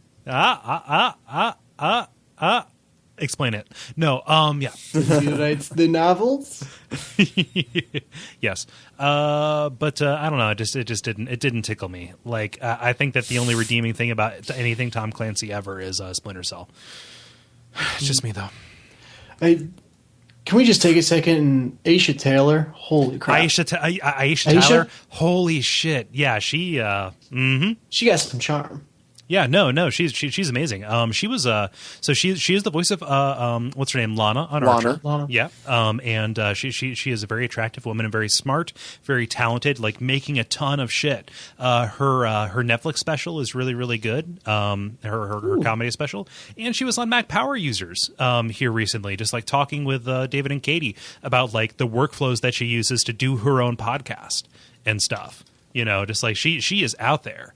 Speaker 1: Explain it. No, yeah.
Speaker 2: He writes the novels?
Speaker 1: Yes, but I don't know. It didn't tickle me. Like I think that the only redeeming thing about anything Tom Clancy ever is Splinter Cell. It's just me though.
Speaker 2: Can we just take a second and Aisha Taylor? Holy crap!
Speaker 1: Aisha Tyler. Holy shit! Yeah, she.
Speaker 2: She got some charm.
Speaker 1: Yeah, no, she's amazing. She was so she is the voice of what's her name, Lana on Archer.
Speaker 2: Lana.
Speaker 1: Yeah, and she is a very attractive woman and very smart, very talented, like making a ton of shit. Her Netflix special is really really good. Her comedy special, and she was on Mac Power Users here recently, just like talking with David and Katie about like the workflows that she uses to do her own podcast and stuff. You know, just like she is out there.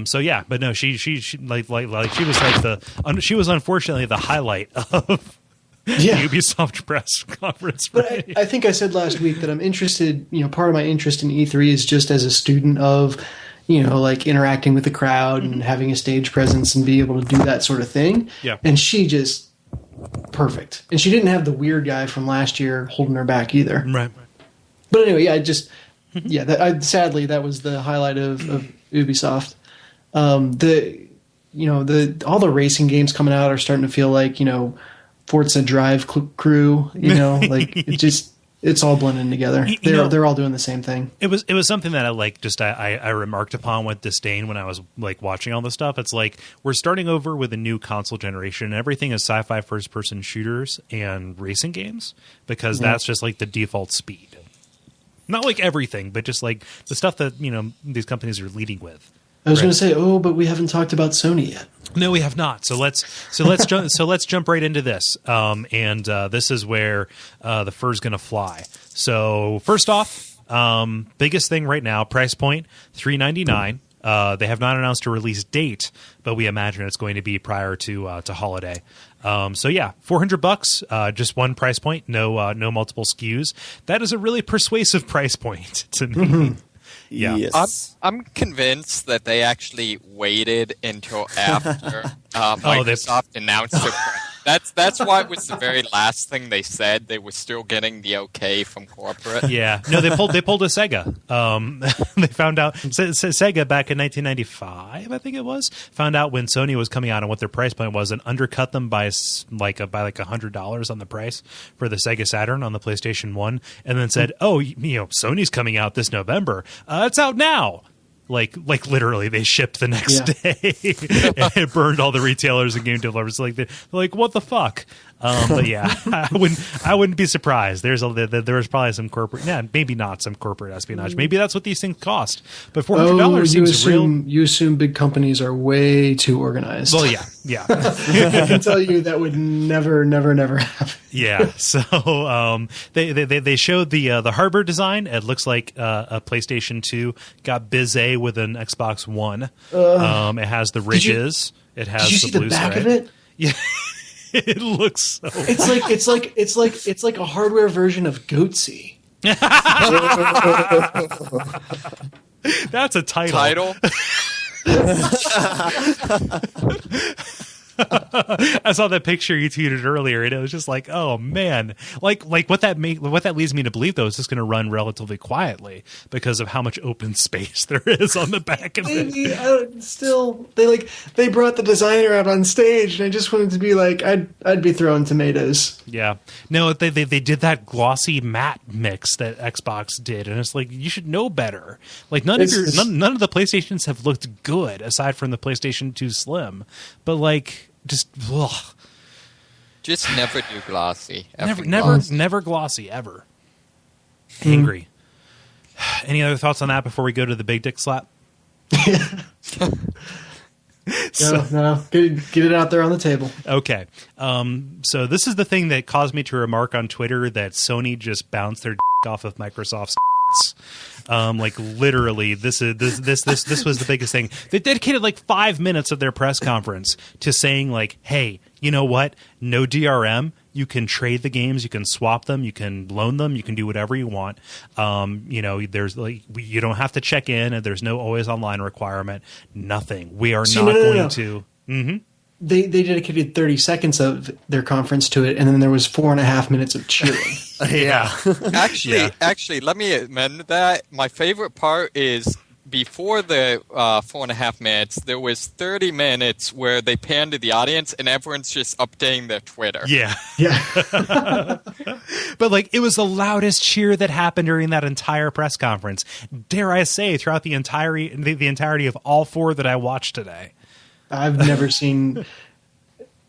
Speaker 1: So yeah, but no, she like she was like she was unfortunately the highlight of the Ubisoft press conference.
Speaker 2: But I think I said last week that I'm interested. You know, part of my interest in E3 is just as a student of, you know, like interacting with the crowd and having a stage presence and be able to do that sort of thing.
Speaker 1: Yeah,
Speaker 2: and she just perfect, and she didn't have the weird guy from last year holding her back either.
Speaker 1: Right.
Speaker 2: But anyway, yeah, sadly that was the highlight of Ubisoft. All the racing games coming out are starting to feel like, you know, Forza Drive crew, you know, like it's all blending together. They're all doing the same thing.
Speaker 1: It was something that I remarked upon with disdain when I was like watching all this stuff. It's like we're starting over with a new console generation and everything is sci-fi first person shooters and racing games because that's just like the default speed. Not like everything, but just like the stuff that, you know, these companies are leading with.
Speaker 2: I was going to say, but we haven't talked about Sony yet.
Speaker 1: No, we have not. So let's jump right into this. This is where the fur's going to fly. So first off, biggest thing right now, price point $399. They have not announced a release date, but we imagine it's going to be prior to holiday. So yeah, $400, just one price point, no multiple SKUs. That is a really persuasive price point to me. Yeah,
Speaker 3: yes.
Speaker 4: I'm convinced that they actually waited until after Microsoft announced it. That's why it was the very last thing they said. They were still getting the okay from corporate.
Speaker 1: Yeah, no, they pulled a Sega. They found out Sega back in 1995, I think it was, found out when Sony was coming out and what their price point was, and undercut them by like $100 on the price for the Sega Saturn on the PlayStation 1, and then said, "Oh, you know, Sony's coming out this November. It's out now." Like literally, they shipped the next day and it burned all the retailers and game developers. Like what the fuck? But yeah, I wouldn't be surprised. There was probably some corporate, maybe not some corporate espionage. Maybe that's what these things cost. But $400 seems real.
Speaker 2: You assume big companies are way too organized.
Speaker 1: Well, yeah.
Speaker 2: I can tell you that would never happen.
Speaker 1: Yeah. So they showed the hardware design. It looks like a PlayStation 2 got busy with an Xbox One. It has the ridges. It has.
Speaker 2: Did you see the back of it?
Speaker 1: Yeah. It looks so.
Speaker 2: It's like a hardware version of Goatse.
Speaker 1: That's a title. I saw that picture you tweeted earlier, and it was just like, oh man, like what that leads me to believe though is just going to run relatively quietly because of how much open space there is on the back of it.
Speaker 2: Still, they brought the designer out on stage, and I just wanted to be like, I'd be throwing tomatoes.
Speaker 1: Yeah, no, they did that glossy matte mix that Xbox did, and it's like you should know better. Like none of the PlayStations have looked good aside from the PlayStation 2 Slim, but like.
Speaker 4: Just never do glossy.
Speaker 1: Never glossy ever. Angry. Any other thoughts on that before we go to the big dick slap?
Speaker 2: No. Get it out there on the table.
Speaker 1: Okay. So this is the thing that caused me to remark on Twitter that Sony just bounced their off of Microsoft's. Like literally, this was the biggest thing. They dedicated like 5 minutes of their press conference to saying like, "Hey, you know what? No DRM. You can trade the games. You can swap them. You can loan them. You can do whatever you want. There's like you don't have to check in, and there's no always online requirement. Nothing. We are not going to." Mm-hmm.
Speaker 2: they dedicated 30 seconds of their conference to it, and then there was 4.5 minutes of cheering.
Speaker 3: Yeah.
Speaker 4: Actually, let me amend that. My favorite part is before the 4.5 minutes, there was 30 minutes where they panned to the audience and everyone's just updating their Twitter.
Speaker 1: Yeah. But like, it was the loudest cheer that happened during that entire press conference. Dare I say, throughout the entirety of all 4 that I watched today.
Speaker 2: I've never seen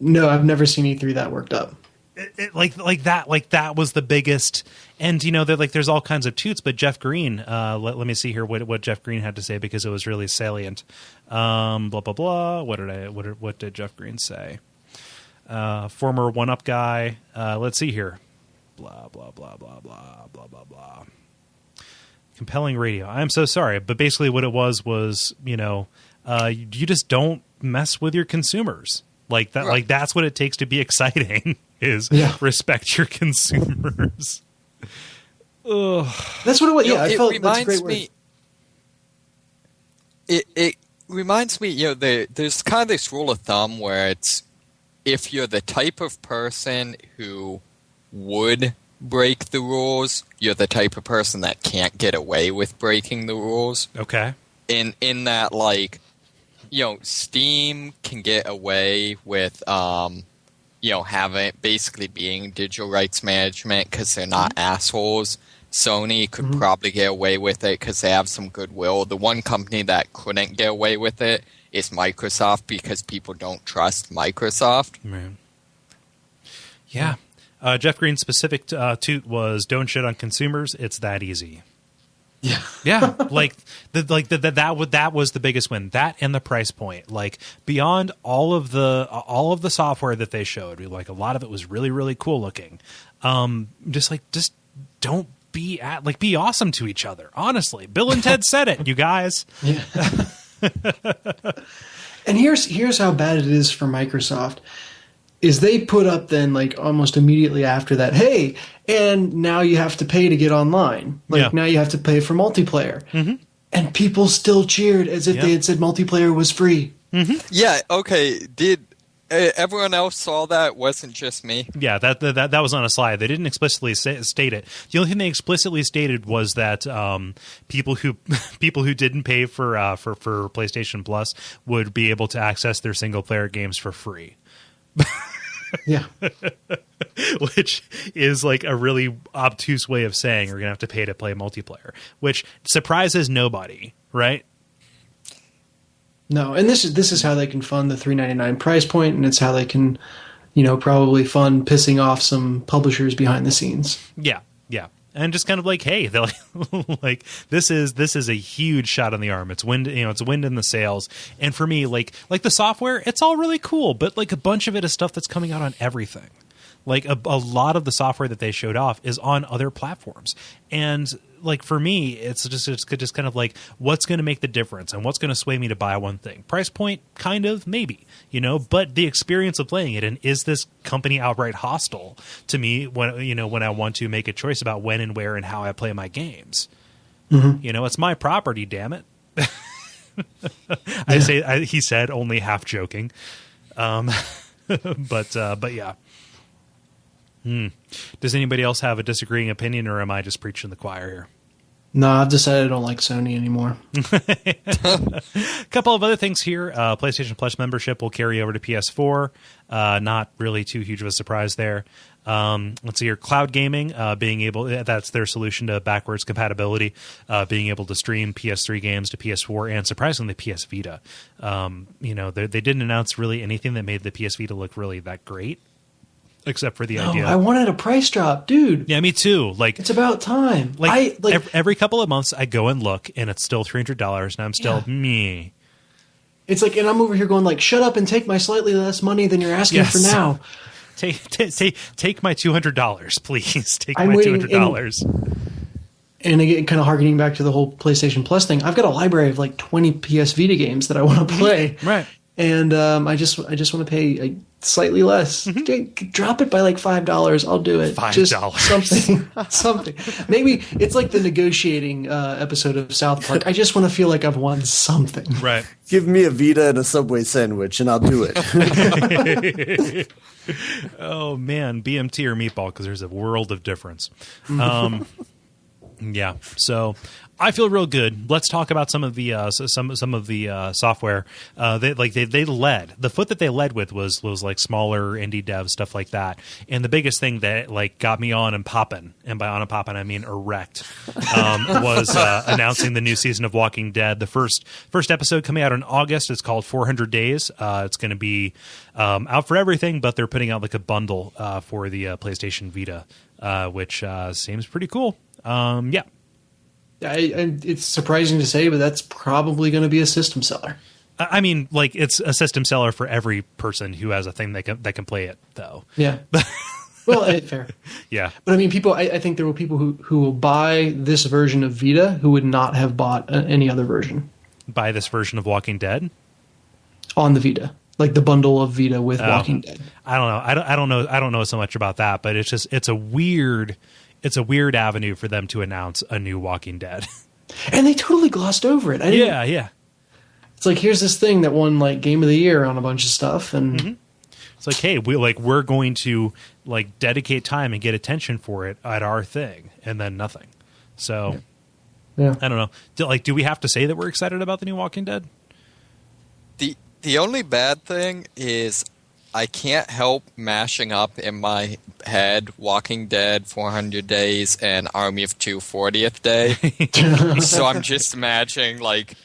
Speaker 2: E3 that worked up. That was the biggest. And there's all kinds of toots, but Jeff Green, let me see here what Jeff Green had to say, because it was really salient. Blah blah blah. What did Jeff Green say? Former 1UP guy. Let's see here. Blah blah blah blah blah blah blah blah. Compelling radio. I'm so sorry, but basically what it was you just don't mess with your consumers like that. Right. Like, that's what it takes to be exciting. Is respect your consumers. That's what it was. Yeah, I felt that's a great word.
Speaker 4: It reminds me, there's kind of this rule of thumb where it's, if you're the type of person who would break the rules, you're the type of person that can't get away with breaking the rules.
Speaker 1: Okay.
Speaker 4: In that, like, Steam can get away with having basically being digital rights management because they're not assholes. Sony could probably get away with it because they have some goodwill. The one company that couldn't get away with it is Microsoft, because people don't trust Microsoft.
Speaker 1: Man. Yeah. Jeff Green's specific toot was, don't shit on consumers. It's that easy.
Speaker 2: Yeah.
Speaker 1: Yeah. That was the biggest win. That and the price point. Like, beyond all of the software that they showed, like, a lot of it was really, really cool looking. Just don't be awesome to each other. Honestly, Bill and Ted said it, you guys.
Speaker 2: Yeah. And here's how bad it is for Microsoft. Is they put up then, like, almost immediately after that, hey, and now you have to pay to get online. Now you have to pay for multiplayer. Mm-hmm. And people still cheered as if they had said multiplayer was free.
Speaker 4: Mm-hmm. Yeah, okay. Did everyone else saw that? It wasn't just me.
Speaker 1: Yeah, that was on a slide. They didn't explicitly state it. The only thing they explicitly stated was that people who didn't pay for PlayStation Plus would be able to access their single-player games for free.
Speaker 2: Yeah.
Speaker 1: Which is like a really obtuse way of saying we're going to have to pay to play multiplayer, which surprises nobody, right?
Speaker 2: No, and this is how they can fund the $3.99 price point, and it's how they can, probably fund pissing off some publishers behind the scenes.
Speaker 1: Yeah, yeah. And just kind of like, hey, they're like this is a huge shot on the arm. It's wind, it's wind in the sails. And for me, like the software, it's all really cool, but like a bunch of it is stuff that's coming out on everything. Like a lot of the software that they showed off is on other platforms. And like, for me, it's just kind of like, what's going to make the difference and what's going to sway me to buy one thing? Price point, kind of, maybe, but the experience of playing it, and is this company outright hostile to me when I want to make a choice about when and where and how I play my games? Mm-hmm. It's my property, damn it. He said, only half joking. But yeah. Does anybody else have a disagreeing opinion, or am I just preaching the choir here?
Speaker 2: No, I've decided I don't like Sony anymore.
Speaker 1: A couple of other things here. PlayStation Plus membership will carry over to PS4. Not really too huge of a surprise there. Let's see here. Cloud gaming, that's their solution to backwards compatibility, being able to stream PS3 games to PS4 and surprisingly PS Vita. They didn't announce really anything that made the PS Vita look really that great. Except for the idea.
Speaker 2: I wanted a price drop, dude.
Speaker 1: Yeah, me too. Like,
Speaker 2: it's about time.
Speaker 1: Every couple of months, I go and look, and it's still $300, and I'm still me.
Speaker 2: It's like, and I'm over here going like, shut up and take my slightly less money than you're asking for now.
Speaker 1: Take my $200, please. Take my $200.
Speaker 2: And again, kind of harkening back to the whole PlayStation Plus thing, I've got a library of like 20 PS Vita games that I want to play.
Speaker 1: Right.
Speaker 2: and I just want to pay slightly less. Drop it by like $5. I'll do it.
Speaker 1: $5,
Speaker 2: just something. Maybe it's like the negotiating episode of South Park. I just want to feel like I've won something.
Speaker 1: Right.
Speaker 3: Give me a Vita and a Subway sandwich, and I'll do it.
Speaker 1: Oh man, BMT or meatball, because there's a world of difference. Yeah, so I feel real good. Let's talk about some of the software. They led. The foot that they led with was like smaller indie dev stuff like that. And the biggest thing that like got me on and popping, and by on and popping I mean erect, was announcing the new season of Walking Dead. The first episode coming out in August. It's called 400 Days. It's going to be out for everything, but they're putting out like a bundle for the PlayStation Vita, which seems pretty cool. Yeah.
Speaker 2: It's surprising to say, but that's probably going to be a system seller.
Speaker 1: I mean, like it's a system seller for every person who has a thing that can play it, though.
Speaker 2: Yeah. Well, fair.
Speaker 1: Yeah.
Speaker 2: But I mean, I think there will people who will buy this version of Vita who would not have bought any other version.
Speaker 1: Buy this version of Walking Dead?
Speaker 2: On the Vita. Like the bundle of Vita with Walking Dead.
Speaker 1: I don't know. I don't know so much about that, but it's a weird avenue for them to announce a new Walking Dead.
Speaker 2: And they totally glossed over it.
Speaker 1: Yeah.
Speaker 2: It's like, here's this thing that won like Game of the Year on a bunch of stuff, and
Speaker 1: it's like, hey, we're going to like dedicate time and get attention for it at our thing, and then nothing. So,
Speaker 2: yeah.
Speaker 1: I don't know. Do we have to say that we're excited about the new Walking Dead?
Speaker 4: The only bad thing is I can't help mashing up in my head Walking Dead, 400 Days, and Army of Two 40th Day. So I'm just imagining like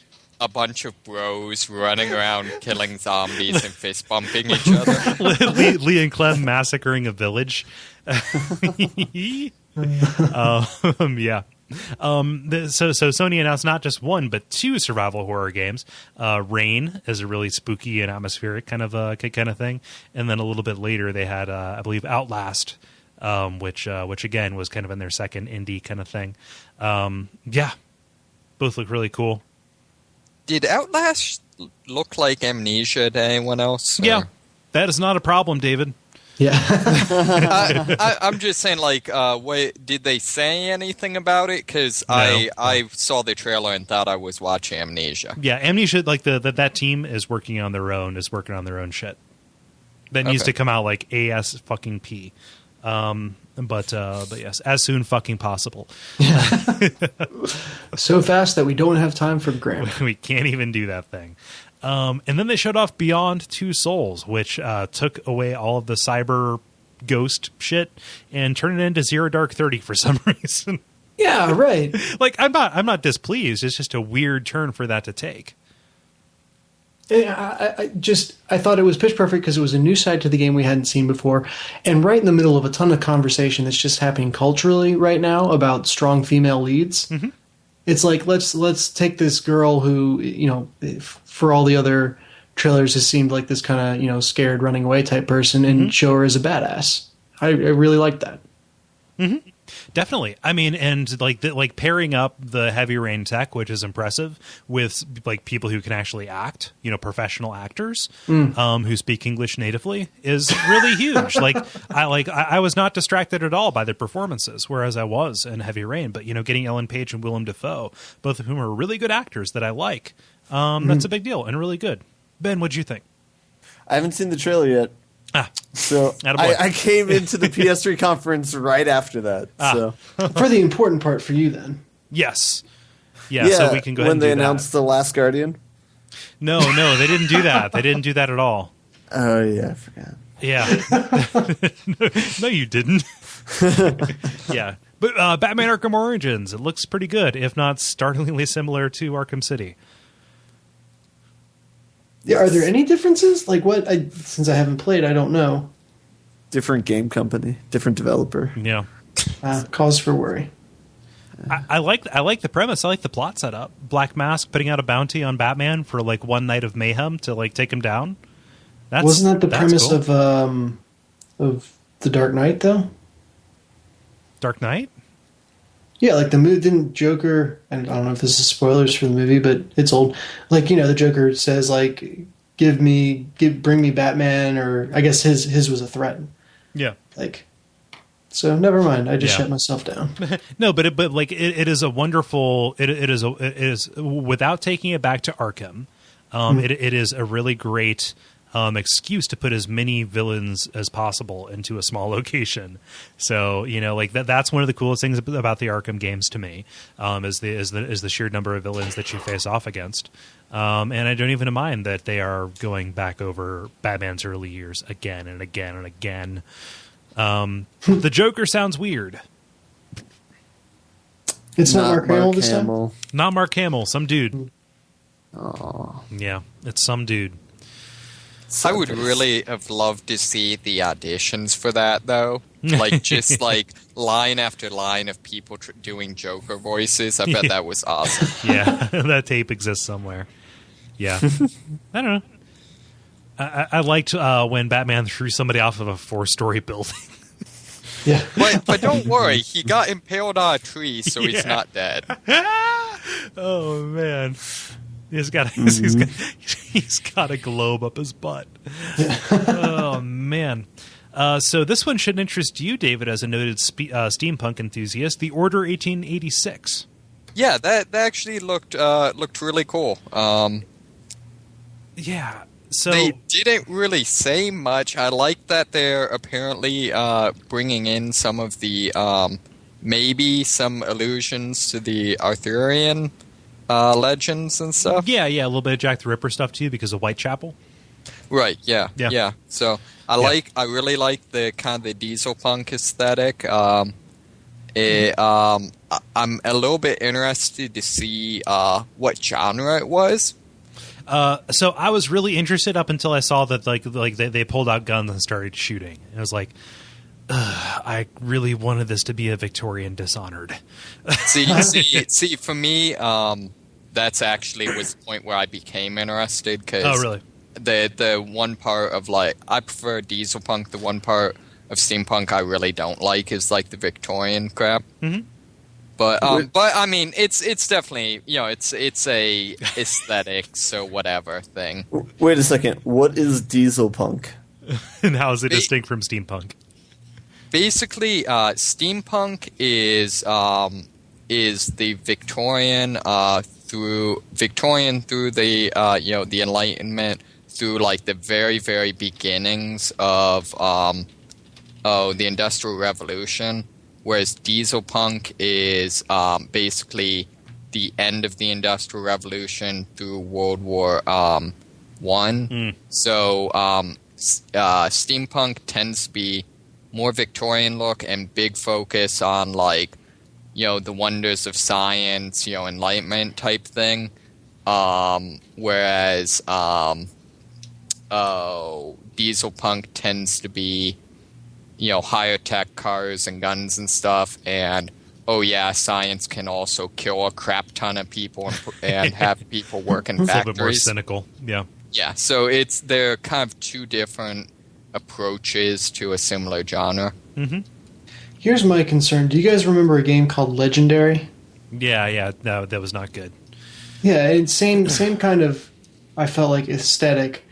Speaker 4: a bunch of bros running around killing zombies and fist bumping each other.
Speaker 1: Lee and Clem massacring a village. Yeah. So Sony announced not just one but two survival horror games. Rain is a really spooky and atmospheric kind of thing, and then a little bit later they had I believe Outlast, which again was kind of in their second indie kind of thing. Yeah, both look really cool.
Speaker 4: Did Outlast look like Amnesia to anyone else?
Speaker 1: Yeah, that is not a problem, David.
Speaker 2: Yeah.
Speaker 4: I'm just saying, like, wait, did they say anything about it? Because
Speaker 1: No.
Speaker 4: I saw the trailer and thought I was watching Amnesia.
Speaker 1: Yeah, Amnesia, like that team is working on their own shit. That needs to come out like AS fucking P. But yes, as soon fucking possible.
Speaker 2: So fast that we don't have time for grammar.
Speaker 1: We can't even do that thing. And then they showed off Beyond Two Souls, which took away all of the cyber ghost shit and turned it into Zero Dark 30 for some reason.
Speaker 2: Yeah, right.
Speaker 1: Like I'm not displeased. It's just a weird turn for that to take.
Speaker 2: I thought it was pitch perfect because it was a new side to the game we hadn't seen before, and right in the middle of a ton of conversation that's just happening culturally right now about strong female leads. Mm-hmm. It's like let's take this girl who, for all the other trailers has seemed like this kind of scared running away type person, and show her as a badass. I really like that.
Speaker 1: Mm-hmm. Definitely. I mean, and like pairing up the Heavy Rain tech, which is impressive, with like people who can actually act, professional actors who speak English natively, is really huge. I was not distracted at all by the performances, whereas I was in Heavy Rain. But getting Ellen Page and Willem Dafoe, both of whom are really good actors that I like, that's a big deal and really good. Ben, what'd you think?
Speaker 3: I haven't seen the trailer yet. So I came into the PS3 conference right after that. So
Speaker 2: for the important part for you then.
Speaker 1: Yes. Yeah, so we can go ahead and do that.
Speaker 3: When they announced The Last Guardian?
Speaker 1: No, they didn't do that. They didn't do that at all.
Speaker 3: Oh, yeah, I forgot.
Speaker 1: Yeah. No, you didn't. Yeah. But Batman Arkham Origins, it looks pretty good, if not startlingly similar to Arkham City.
Speaker 2: Yeah, are there any differences? Like what? Since I haven't played, I don't know.
Speaker 3: Different game company, different developer.
Speaker 1: Yeah.
Speaker 2: Cause for worry.
Speaker 1: I like the premise. I like the plot setup. Black Mask putting out a bounty on Batman for like one night of mayhem to take him down.
Speaker 2: Wasn't that the premise
Speaker 1: cool.
Speaker 2: of The Dark Knight though?
Speaker 1: Dark Knight?
Speaker 2: Yeah, like the movie, didn't Joker, and I don't know if this is spoilers for the movie, but it's old. The Joker says, bring me Batman, or I guess his was a threat.
Speaker 1: Yeah.
Speaker 2: Like, so never mind. I just shut myself down.
Speaker 1: No, but it is a wonderful. It is without taking it back to Arkham. It is a really great excuse to put as many villains as possible into a small location. So like that's one of the coolest things about the Arkham games to me, is the sheer number of villains that you face off against. And I don't even mind that they are going back over Batman's early years again and again and again. The Joker sounds weird.
Speaker 2: It's not Mark Hamill this time?
Speaker 1: Not Mark Hamill, some dude.
Speaker 3: Aww.
Speaker 1: Yeah, it's some dude.
Speaker 4: I would really have loved to see the auditions for that, though. Like, just like line after line of people doing Joker voices. I bet that was awesome.
Speaker 1: Yeah, that tape exists somewhere. Yeah. I don't know. I liked when Batman threw somebody off of a 4-story building.
Speaker 2: Yeah,
Speaker 4: but don't worry, he got impaled on a tree, so he's not dead.
Speaker 1: Oh man, he's got a globe up his butt. Oh man. So this one should interest you, David, as a noted steampunk enthusiast. The Order 1886.
Speaker 4: Yeah, that actually looked really cool.
Speaker 1: Yeah. So
Speaker 4: they didn't really say much. I like that they're apparently bringing in some of the maybe some allusions to the Arthurian legends and stuff.
Speaker 1: Yeah, a little bit of Jack the Ripper stuff too because of Whitechapel.
Speaker 4: Right. Yeah. So I really like the kind of the diesel punk aesthetic. I'm a little bit interested to see what genre it was.
Speaker 1: So I was really interested up until I saw that like they pulled out guns and started shooting. And I was like, I really wanted this to be a Victorian Dishonored.
Speaker 4: see, for me, that's actually was the point where I became interested. Cause
Speaker 1: oh, really?
Speaker 4: The one part of like I prefer diesel punk. The one part of steampunk I really don't like is like the Victorian crap. Mm-hmm. But I mean, it's definitely it's a aesthetic, so whatever thing.
Speaker 3: Wait a second, what is diesel punk?
Speaker 1: And how is it distinct from steampunk?
Speaker 4: Basically, steampunk is the Victorian through the the Enlightenment, through like the very, very beginnings of the Industrial Revolution. Whereas diesel punk is basically the end of the Industrial Revolution through World War One. So steampunk tends to be more Victorian look and big focus on like the wonders of science, Enlightenment type thing. Whereas diesel punk tends to be higher tech cars and guns and stuff, and science can also kill a crap ton of people and have people work in factories.
Speaker 1: A little bit more cynical, yeah.
Speaker 4: Yeah, so they're kind of two different approaches to a similar genre.
Speaker 1: Mm-hmm.
Speaker 2: Here's my concern. Do you guys remember a game called Legendary?
Speaker 1: Yeah, no, that was not good.
Speaker 2: Yeah, it's same kind of, I felt like, aesthetic.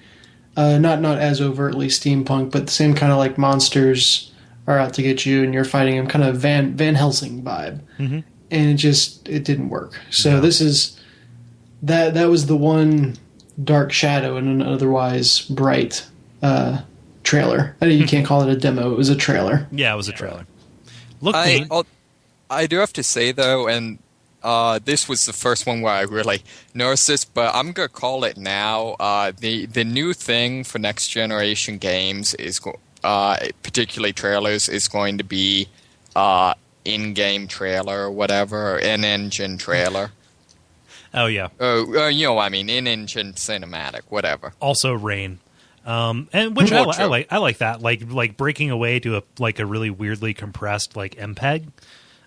Speaker 2: Not as overtly steampunk, but the same kind of like monsters are out to get you and you're fighting them, kind of Van Helsing vibe. Mm-hmm. And it didn't work. So This is that was the one dark shadow in an otherwise bright trailer. I know you can't call it a demo; it was a trailer.
Speaker 1: Yeah, it was a trailer. Look,
Speaker 4: I do have to say though, and this was the first one where I really noticed this, but I'm going to call it now. The new thing for next generation games is, particularly trailers, is going to be in-game trailer or whatever, or in-engine trailer.
Speaker 1: Oh, yeah.
Speaker 4: In-engine cinematic, whatever.
Speaker 1: Also Rain. And which I like that. Like breaking away to a really weirdly compressed like MPEG.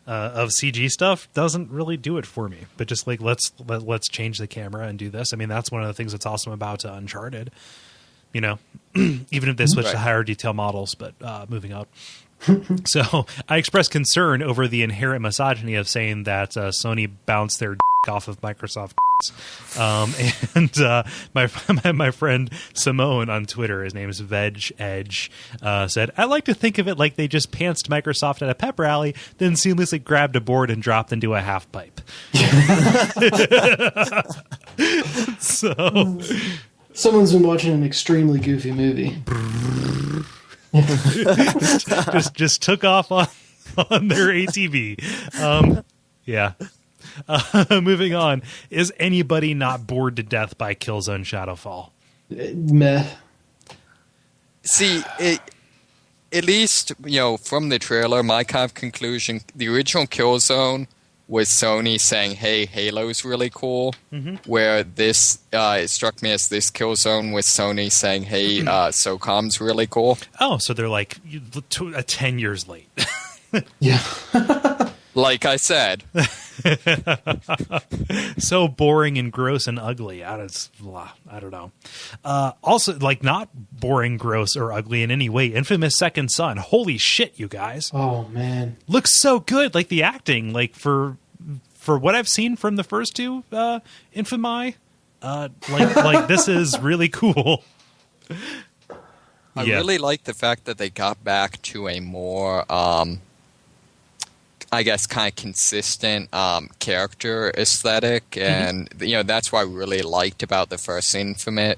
Speaker 1: Of CG stuff doesn't really do it for me, but just like let's change the camera and do this. I mean, that's one of the things that's awesome about Uncharted. Even if they switch to higher detail models, but moving up. So I expressed concern over the inherent misogyny of saying that Sony bounced their off of Microsoft and my friend Simone on Twitter, his name is Veg Edge, said, I like to think of it like they just pantsed Microsoft at a pep rally, then seamlessly grabbed a board and dropped into a half pipe. So
Speaker 2: someone's been watching an extremely goofy movie.
Speaker 1: just took off on their ATV. Yeah. Moving on. Is anybody not bored to death by Killzone Shadowfall?
Speaker 2: Meh.
Speaker 4: See, at least, from the trailer, my kind of conclusion, the original Killzone was Sony saying, hey, Halo's really cool, where this, it struck me as this Killzone was Sony saying, hey, SOCOM's really cool.
Speaker 1: Oh, so they're like 10 years late.
Speaker 2: Yeah.
Speaker 4: Like I said.
Speaker 1: So boring and gross and ugly. I don't know. Also, like, not boring, gross, or ugly in any way. Infamous Second Son. Holy shit, you guys.
Speaker 2: Oh, man.
Speaker 1: Looks so good. Like, the acting, like, for what I've seen from the first two Infamy, like this is really cool.
Speaker 4: I really like the fact that they got back to a more... I guess kind of consistent character aesthetic, and that's what I really liked about the first Infamous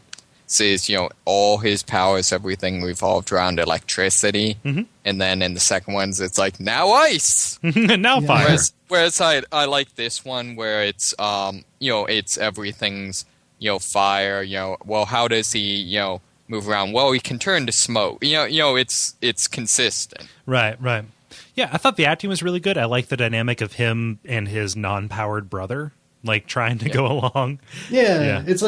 Speaker 4: is all his powers, everything revolved around electricity, and then in the second ones it's like now ice,
Speaker 1: now fire.
Speaker 4: Whereas I like this one where it's it's everything's fire. Well, how does he move around? Well, he can turn to smoke. It's consistent.
Speaker 1: Right. Yeah, I thought the acting was really good. I like the dynamic of him and his non-powered brother, like trying to go along.
Speaker 2: Yeah. It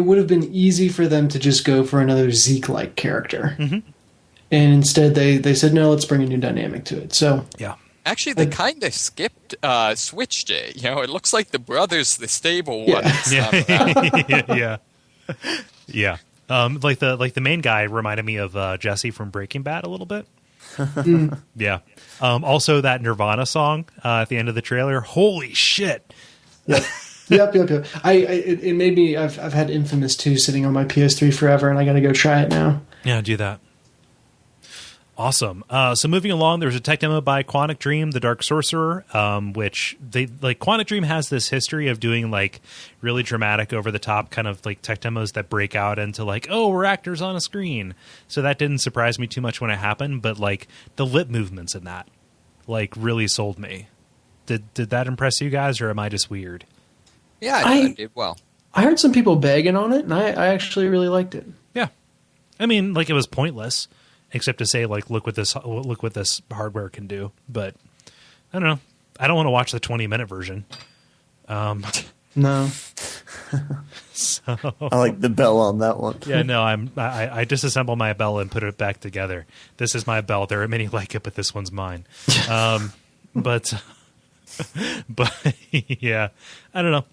Speaker 2: would have been easy for them to just go for another Zeke-like character, and instead they said no, let's bring a new dynamic to it. So
Speaker 1: yeah,
Speaker 4: actually they kind of switched it. It looks like the brother's the stable one.
Speaker 1: Yeah. Like the main guy reminded me of Jesse from Breaking Bad a little bit. Yeah. Also that Nirvana song at the end of the trailer. Holy shit.
Speaker 2: Yep. It made me. I've had Infamous 2 sitting on my PS3 forever, and I got to go try it now.
Speaker 1: Yeah, do that. Awesome. So moving along, there's a tech demo by Quantic Dream, the Dark Sorcerer, which Quantic Dream has this history of doing like really dramatic, over the top kind of like tech demos that break out into like, oh, we're actors on a screen. So that didn't surprise me too much when it happened, but like the lip movements in that like really sold me. Did that impress you guys, or am I just weird?
Speaker 4: Yeah, I did well.
Speaker 2: I heard some people bagging on it, and I actually really liked it.
Speaker 1: Yeah, I mean, like it was pointless. Except to say, like, look what this hardware can do. But I don't know. I don't want to watch the 20-minute version.
Speaker 2: No.
Speaker 1: So
Speaker 3: I like the bell on that one.
Speaker 1: Yeah, no. I disassemble my bell and put it back together. This is my bell. There are many like it, but this one's mine. But yeah, I don't know.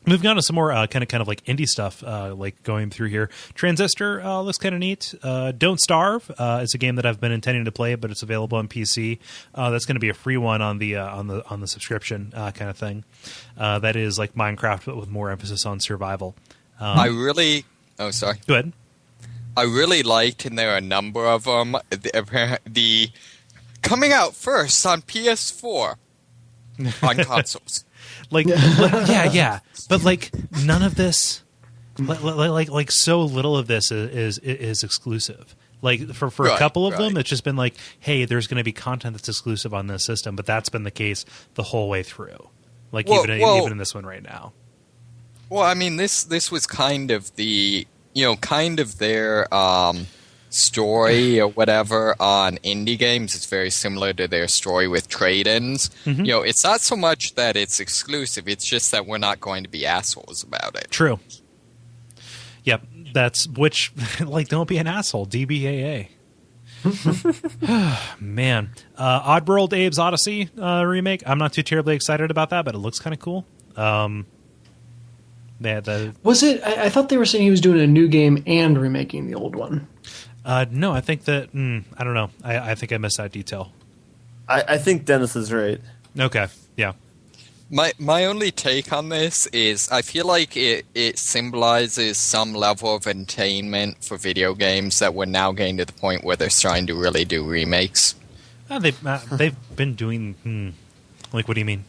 Speaker 1: Moving on to some more kind of like indie stuff, like going through here. Transistor looks kind of neat. Don't Starve is a game that I've been intending to play, but it's available on PC. That's going to be a free one on the subscription kind of thing. That is like Minecraft, but with more emphasis on survival.
Speaker 4: Sorry.
Speaker 1: Go ahead.
Speaker 4: I really liked, and there are a number of them. The coming out first on PS4 on consoles.
Speaker 1: Yeah, but like none of this, like so little of this is exclusive. Like for a couple of them, it's just been like, hey, there's going to be content that's exclusive on this system, but that's been the case the whole way through. Like even in this one right now.
Speaker 4: Well, I mean, this was kind of the their story or whatever on indie games. It's very similar to their story with trade-ins. It's not so much that it's exclusive, it's just that we're not going to be assholes about it.
Speaker 1: True. Yep, that's which like don't be an asshole, DBAA. Man. Oddworld Abe's Odyssey remake. I'm not too terribly excited about that, but it looks kind of cool.
Speaker 2: Was it? I thought they were saying he was doing a new game and remaking the old one.
Speaker 1: No, I think that I don't know. I think I missed that detail.
Speaker 3: I think Dennis is right.
Speaker 1: Okay, yeah.
Speaker 4: My only take on this is I feel like it symbolizes some level of attainment for video games that we're now getting to the point where they're trying to really do remakes.
Speaker 1: They've been doing like, what do you mean?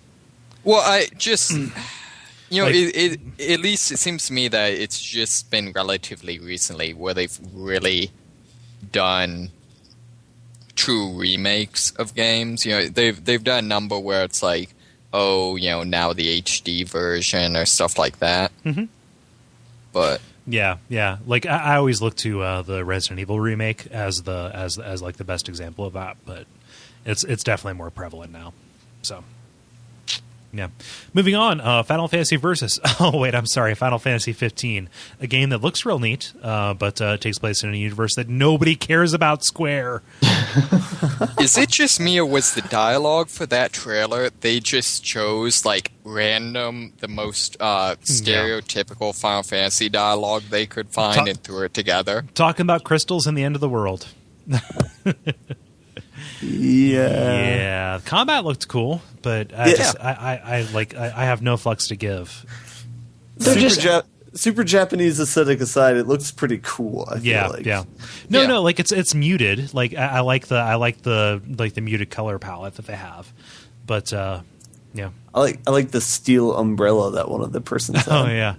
Speaker 4: Well, I just like, at least it seems to me that it's just been relatively recently where they've really done true remakes of games. They've done a number where it's like, now the HD version or stuff like that. Mm-hmm. But
Speaker 1: yeah. Like I always look to the Resident Evil remake as like the best example of that, but it's definitely more prevalent now. So yeah. Moving on, Final Fantasy Versus. Oh wait, I'm sorry, Final Fantasy 15, a game that looks real neat, but takes place in a universe that nobody cares about. Square.
Speaker 4: Is it just me, or was the dialogue for that trailer, they just chose like random, the most stereotypical Final Fantasy dialogue they could find and threw it together?
Speaker 1: Talking about crystals and the end of the world.
Speaker 3: Yeah.
Speaker 1: Combat looked cool, but I have no fucks to give.
Speaker 3: Super Japanese aesthetic aside, it looks pretty cool. I feel like.
Speaker 1: No, like it's muted. Like I like the muted color palette that they have, but yeah.
Speaker 3: I like the steel umbrella that one of the persons had.
Speaker 1: Oh yeah.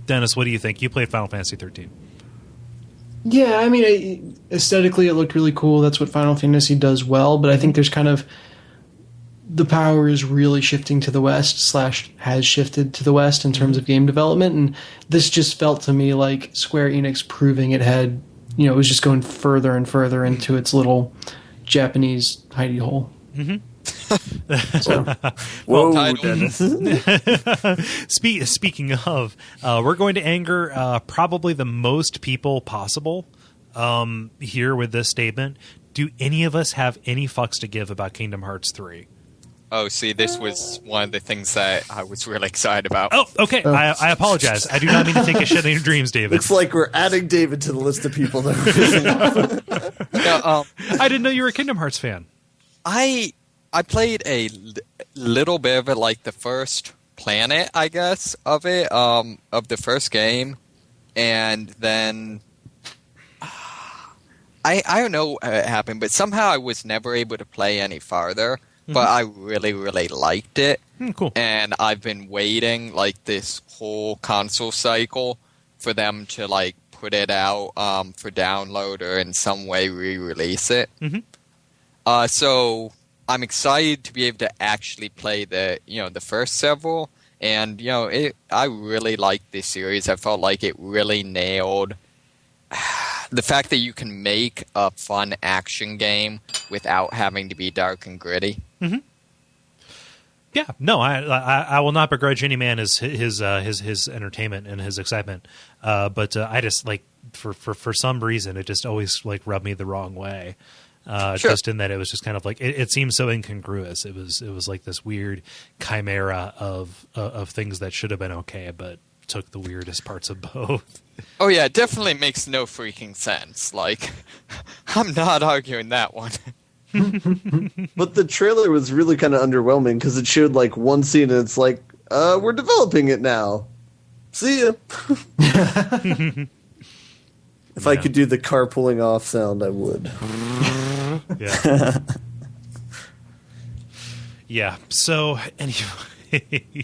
Speaker 1: Dennis, what do you think? You played Final Fantasy 13.
Speaker 2: Yeah, I mean, aesthetically it looked really cool. That's what Final Fantasy does well, but I think there's kind of the power is really shifting to the West / has shifted to the West in terms of game development, and this just felt to me like Square Enix proving it had, it was just going further and further into its little Japanese hidey hole.
Speaker 1: Mm-hmm.
Speaker 3: Whoa, Dennis.
Speaker 1: Speaking of, we're going to anger probably the most people possible here with this statement. Do any of us have any fucks to give about Kingdom Hearts 3?
Speaker 4: Oh, see, this was one of the things that I was really excited about.
Speaker 1: Oh, okay. I apologize. I do not mean to take a shit in your dreams, David.
Speaker 3: Looks like we're adding David to the list of people that we're missing off.
Speaker 1: I didn't know you were a Kingdom Hearts fan.
Speaker 4: I played a little bit of it, like the first planet, I guess, of it, of the first game. And then I don't know what happened, but somehow I was never able to play any farther. But I really, really liked it.
Speaker 1: Cool.
Speaker 4: And I've been waiting, like, this whole console cycle for them to, like, put it out for download or in some way re-release it. Mm-hmm. So I'm excited to be able to actually play the first several. And, I really liked this series. I felt like it really nailed the fact that you can make a fun action game without having to be dark and gritty.
Speaker 1: Mm-hmm. Yeah, no, I will not begrudge any man his entertainment and his excitement, but I just like for some reason it just always like rubbed me the wrong way. Sure. Just in that it was just kind of like it seemed so incongruous. It was like this weird chimera of things that should have been okay, but took the weirdest parts of both.
Speaker 4: Oh yeah, it definitely makes no freaking sense. Like, I'm not arguing that one.
Speaker 3: But the trailer was really kind of underwhelming because it showed like one scene and it's like, we're developing it now. See ya. If I could do the car pulling off sound, I would.
Speaker 1: Yeah. Yeah. So anyway.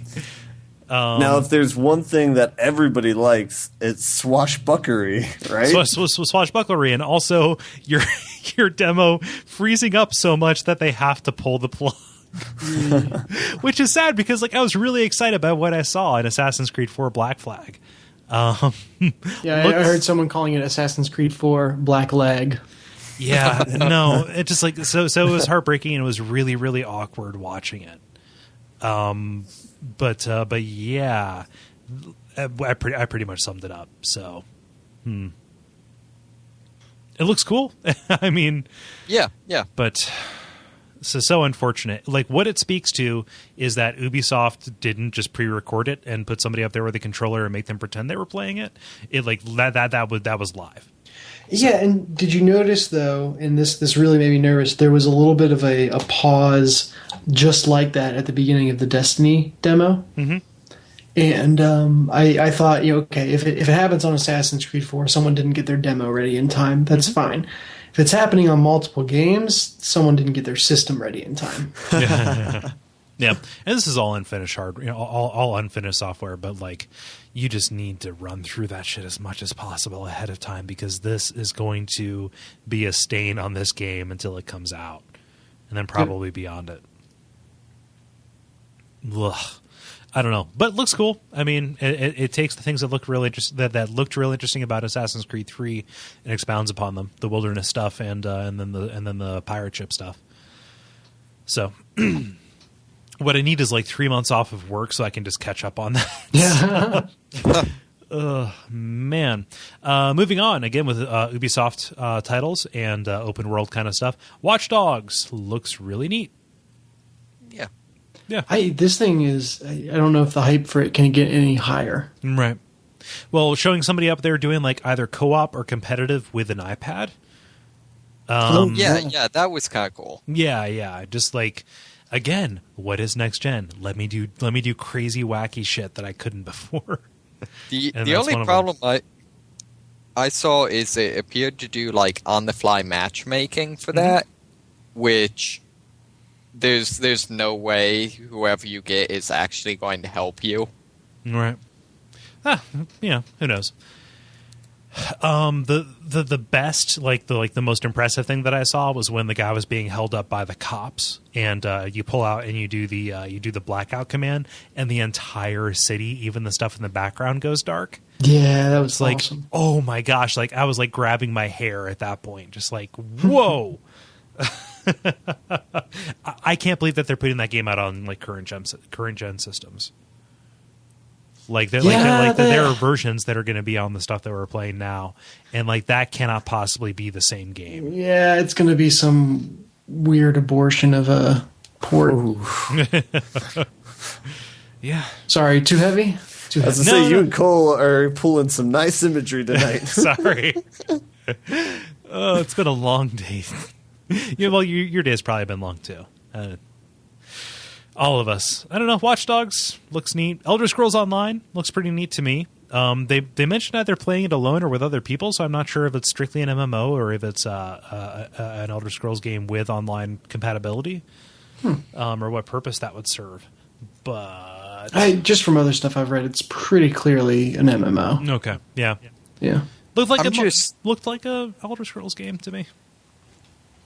Speaker 3: Now, if there's one thing that everybody likes, it's swashbucklery, right?
Speaker 1: Swashbucklery, and also your demo freezing up so much that they have to pull the plug. Which is sad because like I was really excited about what I saw in Assassin's Creed 4 Black Flag.
Speaker 2: I heard someone calling it Assassin's Creed 4 Black Leg.
Speaker 1: Yeah, no, it just like so it was heartbreaking and it was really, really awkward watching it. But yeah, I pretty much summed it up. So, it looks cool. I mean,
Speaker 4: yeah.
Speaker 1: But so unfortunate. Like what it speaks to is that Ubisoft didn't just pre-record it and put somebody up there with a controller and make them pretend they were playing it. It like that was live.
Speaker 2: Yeah, and did you notice though? And this really made me nervous. There was a little bit of a pause just like that at the beginning of the Destiny demo.
Speaker 1: Mm-hmm.
Speaker 2: And I thought, okay, if it happens on Assassin's Creed 4, someone didn't get their demo ready in time, that's fine. If it's happening on multiple games, someone didn't get their system ready in time.
Speaker 1: Yeah, and this is all unfinished hardware, all unfinished software, but like you just need to run through that shit as much as possible ahead of time, because this is going to be a stain on this game until it comes out, and then probably beyond it. Ugh. I don't know, but it looks cool. I mean, it takes the things that look really that looked real interesting about Assassin's Creed 3 and expounds upon them, the wilderness stuff and then the pirate ship stuff. So, what I need is like 3 months off of work so I can just catch up on that. Yeah. Man. Moving on again with Ubisoft titles and open world kind of stuff. Watch Dogs looks really neat.
Speaker 4: Yeah.
Speaker 1: Yeah.
Speaker 2: This thing is, I don't know if the hype for it can get any higher.
Speaker 1: Right. Well, showing somebody up there doing like either co-op or competitive with an iPad.
Speaker 4: Yeah, that was kind of cool.
Speaker 1: Yeah. Just like, again, what is next gen? Let me do crazy wacky shit that I couldn't before.
Speaker 4: The only problem I saw is it appeared to do like on the fly matchmaking for that, which there's no way whoever you get is actually going to help you.
Speaker 1: Right. Who knows? The best, the most impressive thing that I saw was when the guy was being held up by the cops, and you pull out and you do the blackout command, and the entire city, even the stuff in the background, goes dark.
Speaker 2: Yeah, that was
Speaker 1: like,
Speaker 2: awesome.
Speaker 1: Oh my gosh! Like I was like grabbing my hair at that point, just like whoa. I can't believe that they're putting that game out on like current gen systems. Like there are versions that are going to be on the stuff that we're playing now, and like that cannot possibly be the same game.
Speaker 2: Yeah, it's going to be some weird abortion of a port. Yeah. Sorry, too heavy?
Speaker 3: Too heavy. I was going to say, you and Kole are pulling some nice imagery tonight.
Speaker 1: Sorry. Oh, it's been a long day. Your day's probably been long too. All of us. I don't know. Watch Dogs looks neat. Elder Scrolls Online looks pretty neat to me. They mentioned that they're playing it alone or with other people, so I'm not sure if it's strictly an MMO or if it's an Elder Scrolls game with online compatibility, or what purpose that would serve. But
Speaker 2: just from other stuff I've read, it's pretty clearly an MMO.
Speaker 1: Okay. Yeah. Looked like a Elder Scrolls game to me.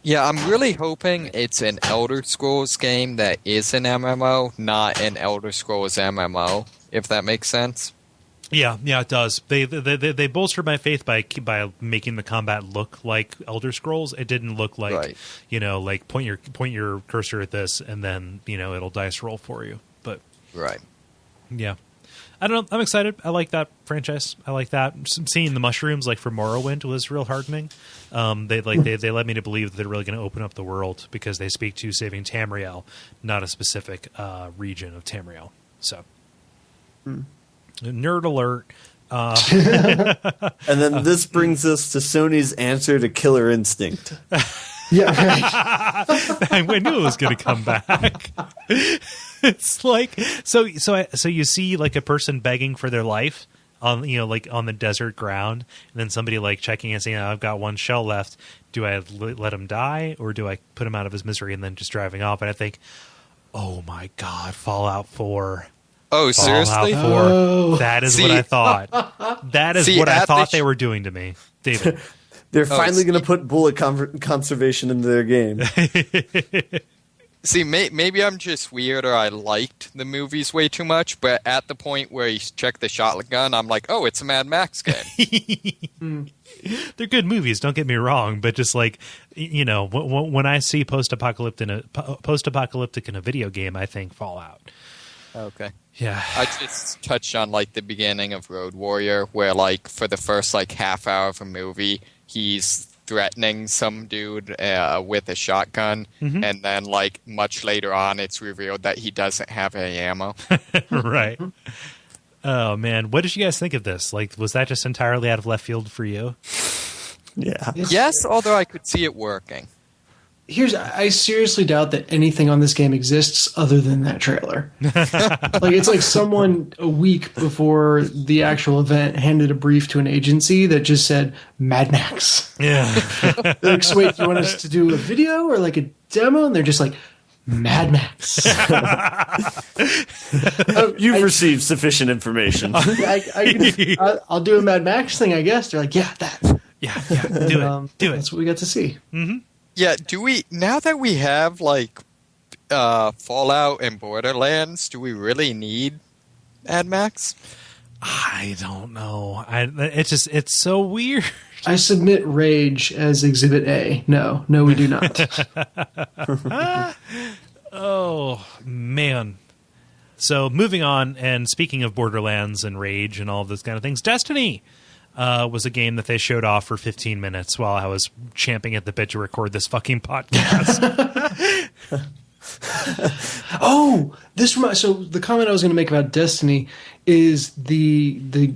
Speaker 4: Yeah, I'm really hoping it's an Elder Scrolls game that is an MMO, not an Elder Scrolls MMO, if that makes sense.
Speaker 1: Yeah, it does. They bolstered my faith by making the combat look like Elder Scrolls. It didn't look like, like point your cursor at this and then, it'll dice roll for you. But
Speaker 4: right.
Speaker 1: Yeah. I don't know. I'm excited. I like that franchise. I like that. Seeing the mushrooms like for Morrowind was real heartening. They led me to believe that they're really going to open up the world because they speak to saving Tamriel, not a specific region of Tamriel. So, nerd alert.
Speaker 3: And then this brings us to Sony's answer to Killer Instinct.
Speaker 2: Yeah,
Speaker 1: I knew it was going to come back. It's like so you see like a person begging for their life on on the desert ground, and then somebody like checking and saying, I've got one shell left. Do I let him die or do I put him out of his misery and then just driving off? And I think, oh my God, Fallout 4.
Speaker 4: Oh, seriously?
Speaker 1: Fallout 4. That is what I thought. That is what I thought they were doing to me, David.
Speaker 3: They're finally going to put bullet conservation into their game.
Speaker 4: See, maybe I'm just weird or I liked the movies way too much, but at the point where you check the shotgun, I'm like, oh, it's a Mad Max game.
Speaker 1: They're good movies, don't get me wrong, but just like, when I see post-apocalyptic in a video game, I think Fallout.
Speaker 4: Okay.
Speaker 1: Yeah.
Speaker 4: I just touched on like the beginning of Road Warrior, where like for the first like half hour of a movie, he's threatening some dude with a shotgun, and then like much later on it's revealed that he doesn't have any ammo.
Speaker 1: Right. Oh man, what did you guys think of this? Like, was that just entirely out of left field for you?
Speaker 3: Yeah.
Speaker 4: Yes, although I could see it working.
Speaker 2: I seriously doubt that anything on this game exists other than that trailer. Like, it's like someone a week before the actual event handed a brief to an agency that just said Mad Max.
Speaker 1: Yeah.
Speaker 2: Like, so wait, you want us to do a video or like a demo? And they're just like, Mad Max.
Speaker 3: You've received sufficient information.
Speaker 2: I'll do a Mad Max thing, I guess. They're like, yeah, that.
Speaker 1: Yeah, do it. Do it.
Speaker 2: That's what we got to see.
Speaker 1: Mm-hmm.
Speaker 4: Yeah, now that we have, like, Fallout and Borderlands, do we really need Mad Max?
Speaker 1: I don't know. It's so weird.
Speaker 2: I submit Rage as Exhibit A. No, we do not.
Speaker 1: Oh, man. So moving on, and speaking of Borderlands and Rage and all of those kind of things, Destiny was a game that they showed off for 15 minutes while I was champing at the bit to record this fucking podcast.
Speaker 2: So the comment I was going to make about Destiny is the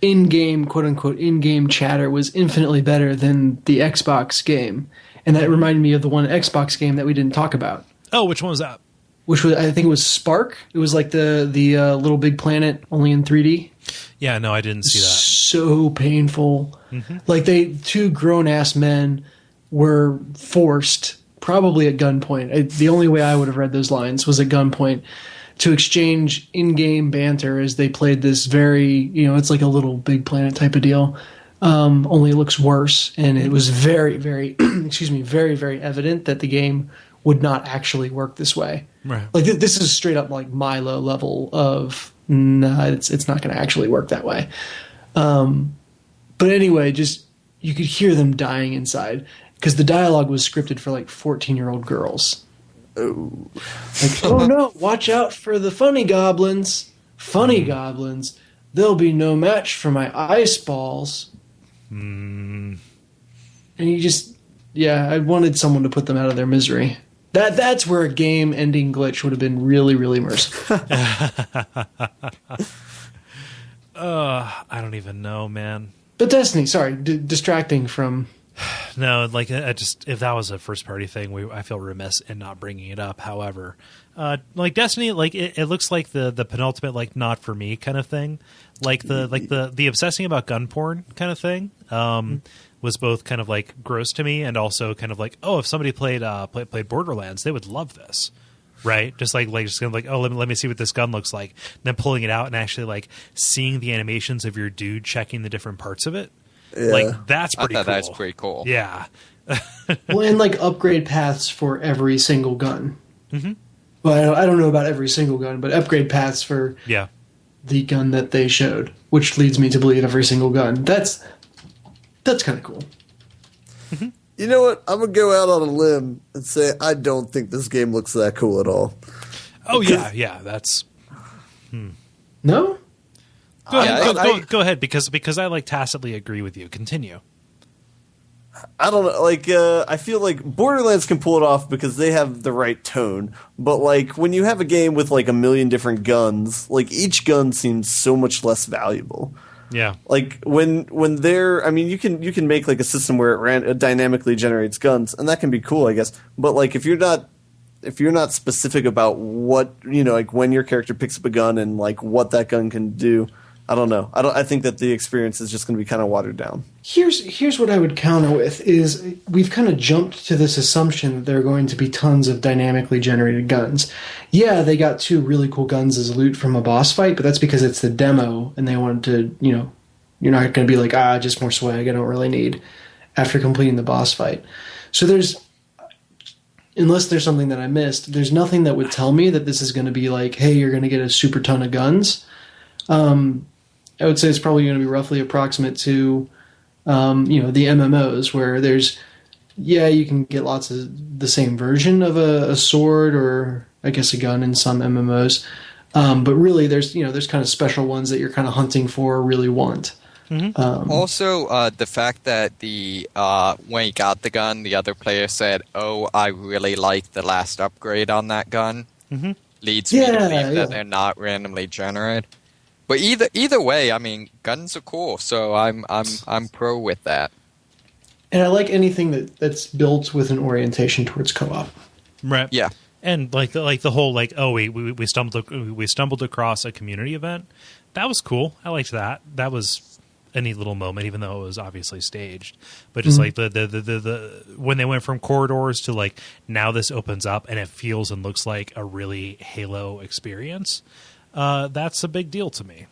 Speaker 2: in-game, quote-unquote, in-game chatter was infinitely better than the Xbox game. And that reminded me of the one Xbox game that we didn't talk about.
Speaker 1: Oh, which one was that?
Speaker 2: Which was, I think it was Spark. It was like the Little Big Planet, only in 3D.
Speaker 1: Yeah, no, I didn't see that.
Speaker 2: So painful. Mm-hmm. Like, two grown-ass men were forced, probably at gunpoint. The only way I would have read those lines was at gunpoint, to exchange in-game banter as they played this very, it's like a Little Big Planet type of deal. Only it looks worse. And it was very, very, very, very evident that the game would not actually work this way.
Speaker 1: Right.
Speaker 2: Like, this is straight up like Milo level of, it's not going to actually work that way. But anyway, just you could hear them dying inside because the dialogue was scripted for like 14-year-old girls.
Speaker 3: Oh.
Speaker 2: Like, oh no, watch out for the funny goblins. Funny goblins. There'll be no match for my ice balls. And you just, I wanted someone to put them out of their misery. That's where a game-ending glitch would have been really, really merciful.
Speaker 1: I don't even know, man.
Speaker 2: But Destiny, sorry, distracting from...
Speaker 1: No, like, if that was a first-party thing, I feel remiss in not bringing it up. However, like Destiny, like it looks like the penultimate, like, not for me kind of thing. Like the obsessing about gun porn kind of thing. Was both kind of like gross to me and also kind of like, oh, if somebody played Borderlands, they would love this, right? Just kind of like, oh, let me see what this gun looks like, and then pulling it out and actually like seeing the animations of your dude checking the different parts of it, like that's pretty cool.
Speaker 4: That's pretty cool.
Speaker 1: Yeah.
Speaker 2: Well, and like upgrade paths for every single gun. Mm-hmm. Well, I don't know about every single gun, but upgrade paths for the gun that they showed, which leads me to believe every single gun. That's kind of cool.
Speaker 3: Mm-hmm. You know what? I'm going to go out on a limb and say I don't think this game looks that cool at all.
Speaker 1: Oh, yeah, that's...
Speaker 2: No?
Speaker 1: Go ahead, because I like tacitly agree with you. Continue.
Speaker 3: I don't know. Like, I feel like Borderlands can pull it off because they have the right tone. But, like, when you have a game with, like, a million different guns, like, each gun seems so much less valuable.
Speaker 1: Yeah,
Speaker 3: like when they're, I mean, you can make like a system where it dynamically generates guns, and that can be cool, I guess. But like if you're not specific about what like when your character picks up a gun and like what that gun can do, I don't know. I think that the experience is just going to be kind of watered down.
Speaker 2: Here's what I would counter with is we've kind of jumped to this assumption that there are going to be tons of dynamically generated guns. Yeah, they got 2 really cool guns as loot from a boss fight, but that's because it's the demo and they wanted to, you're not going to be like, just more swag I don't really need after completing the boss fight. So unless there's something that I missed, there's nothing that would tell me that this is going to be like, hey, you're going to get a super ton of guns. I would say it's probably going to be roughly approximate to, the MMOs where there's, you can get lots of the same version of a sword or I guess a gun in some MMOs. But really there's kind of special ones that you're kind of hunting for or really want.
Speaker 4: Mm-hmm. Also, the fact that when he got the gun, the other player said, oh, I really like the last upgrade on that gun, leads me to believe that they're not randomly generated. But either way, I mean, guns are cool, so I'm pro with that.
Speaker 2: And I like anything that's built with an orientation towards co-op.
Speaker 1: Right.
Speaker 4: Yeah.
Speaker 1: And like the whole we stumbled across a community event. That was cool. I liked that. That was a neat little moment, even though it was obviously staged. But just like the when they went from corridors to like now this opens up and it feels and looks like a really Halo experience. That's a big deal to me.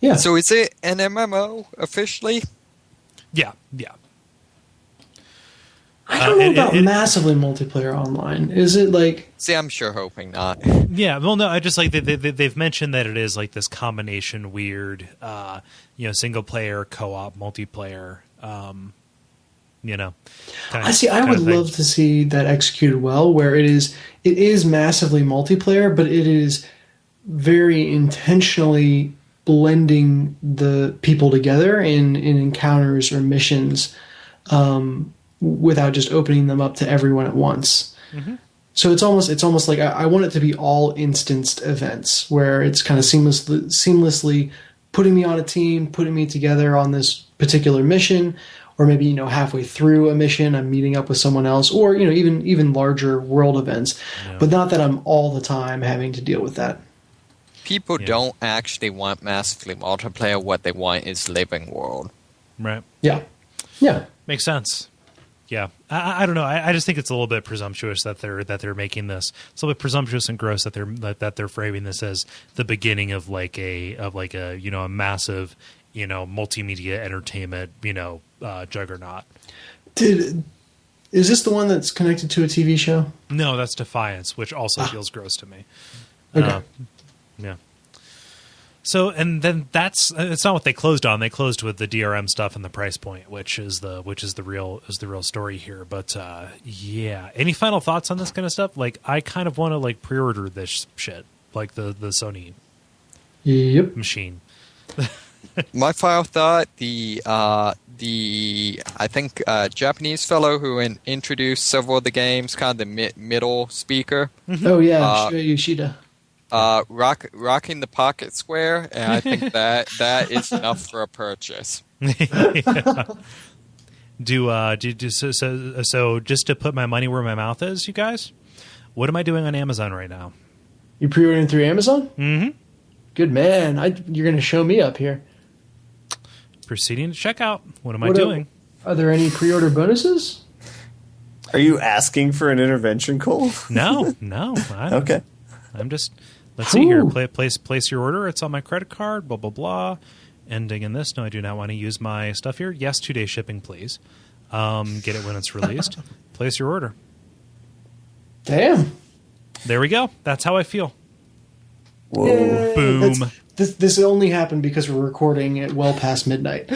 Speaker 2: Yeah.
Speaker 4: So is it an MMO officially?
Speaker 1: Yeah.
Speaker 2: I don't know about massively multiplayer online. Is it like...
Speaker 4: See, I'm sure hoping not.
Speaker 1: Yeah, well, no, I just like they've mentioned that it is like this combination weird, single player, co-op, multiplayer,
Speaker 2: I would love to see that executed well, where it is massively multiplayer, but it is very intentionally blending the people together in encounters or missions, without just opening them up to everyone at once. Mm-hmm. So it's almost like I want it to be all instanced events where it's kind of seamlessly putting me on a team, putting me together on this particular mission, or maybe halfway through a mission I'm meeting up with someone else, or even larger world events, but not that I'm all the time having to deal with that.
Speaker 4: People don't actually want massively multiplayer. What they want is living world.
Speaker 1: Right.
Speaker 2: Yeah.
Speaker 1: Makes sense. Yeah, I don't know. I just think it's a little bit presumptuous that they're making this. It's a little bit presumptuous and gross that they're framing this as the beginning of like a massive multimedia entertainment juggernaut.
Speaker 2: Is this the one that's connected to a TV show?
Speaker 1: No, that's Defiance, which also feels gross to me.
Speaker 2: Okay.
Speaker 1: Yeah. So, and then it's not what they closed on. They closed with the DRM stuff and the price point, which is the real story here. But yeah, any final thoughts on this kind of stuff? Like, I kind of want to like pre-order this shit, like the Sony machine.
Speaker 4: My final thought: the I think Japanese fellow who introduced several of the games, kind of the middle speaker.
Speaker 2: Oh yeah, Yoshida.
Speaker 4: Rocking the pocket square, and I think that is enough for a purchase.
Speaker 1: So just to put my money where my mouth is, you guys, what am I doing on Amazon right now?
Speaker 2: You pre-ordering through Amazon?
Speaker 1: Mm-hmm.
Speaker 2: Good man. You're going to show me up here.
Speaker 1: Proceeding to checkout. What am I doing?
Speaker 2: Are there any pre-order bonuses?
Speaker 3: Are you asking for an intervention, Kole?
Speaker 1: No.
Speaker 3: Okay.
Speaker 1: I'm just... Let's see here. Place your order. It's on my credit card. Blah, blah, blah. Ending in this. No, I do not want to use my stuff here. Yes, 2-day shipping, please. Get it when it's released. Place your order.
Speaker 2: Damn.
Speaker 1: There we go. That's how I feel.
Speaker 3: Whoa.
Speaker 2: Yay.
Speaker 1: Boom.
Speaker 2: This only happened because we're recording at well past midnight.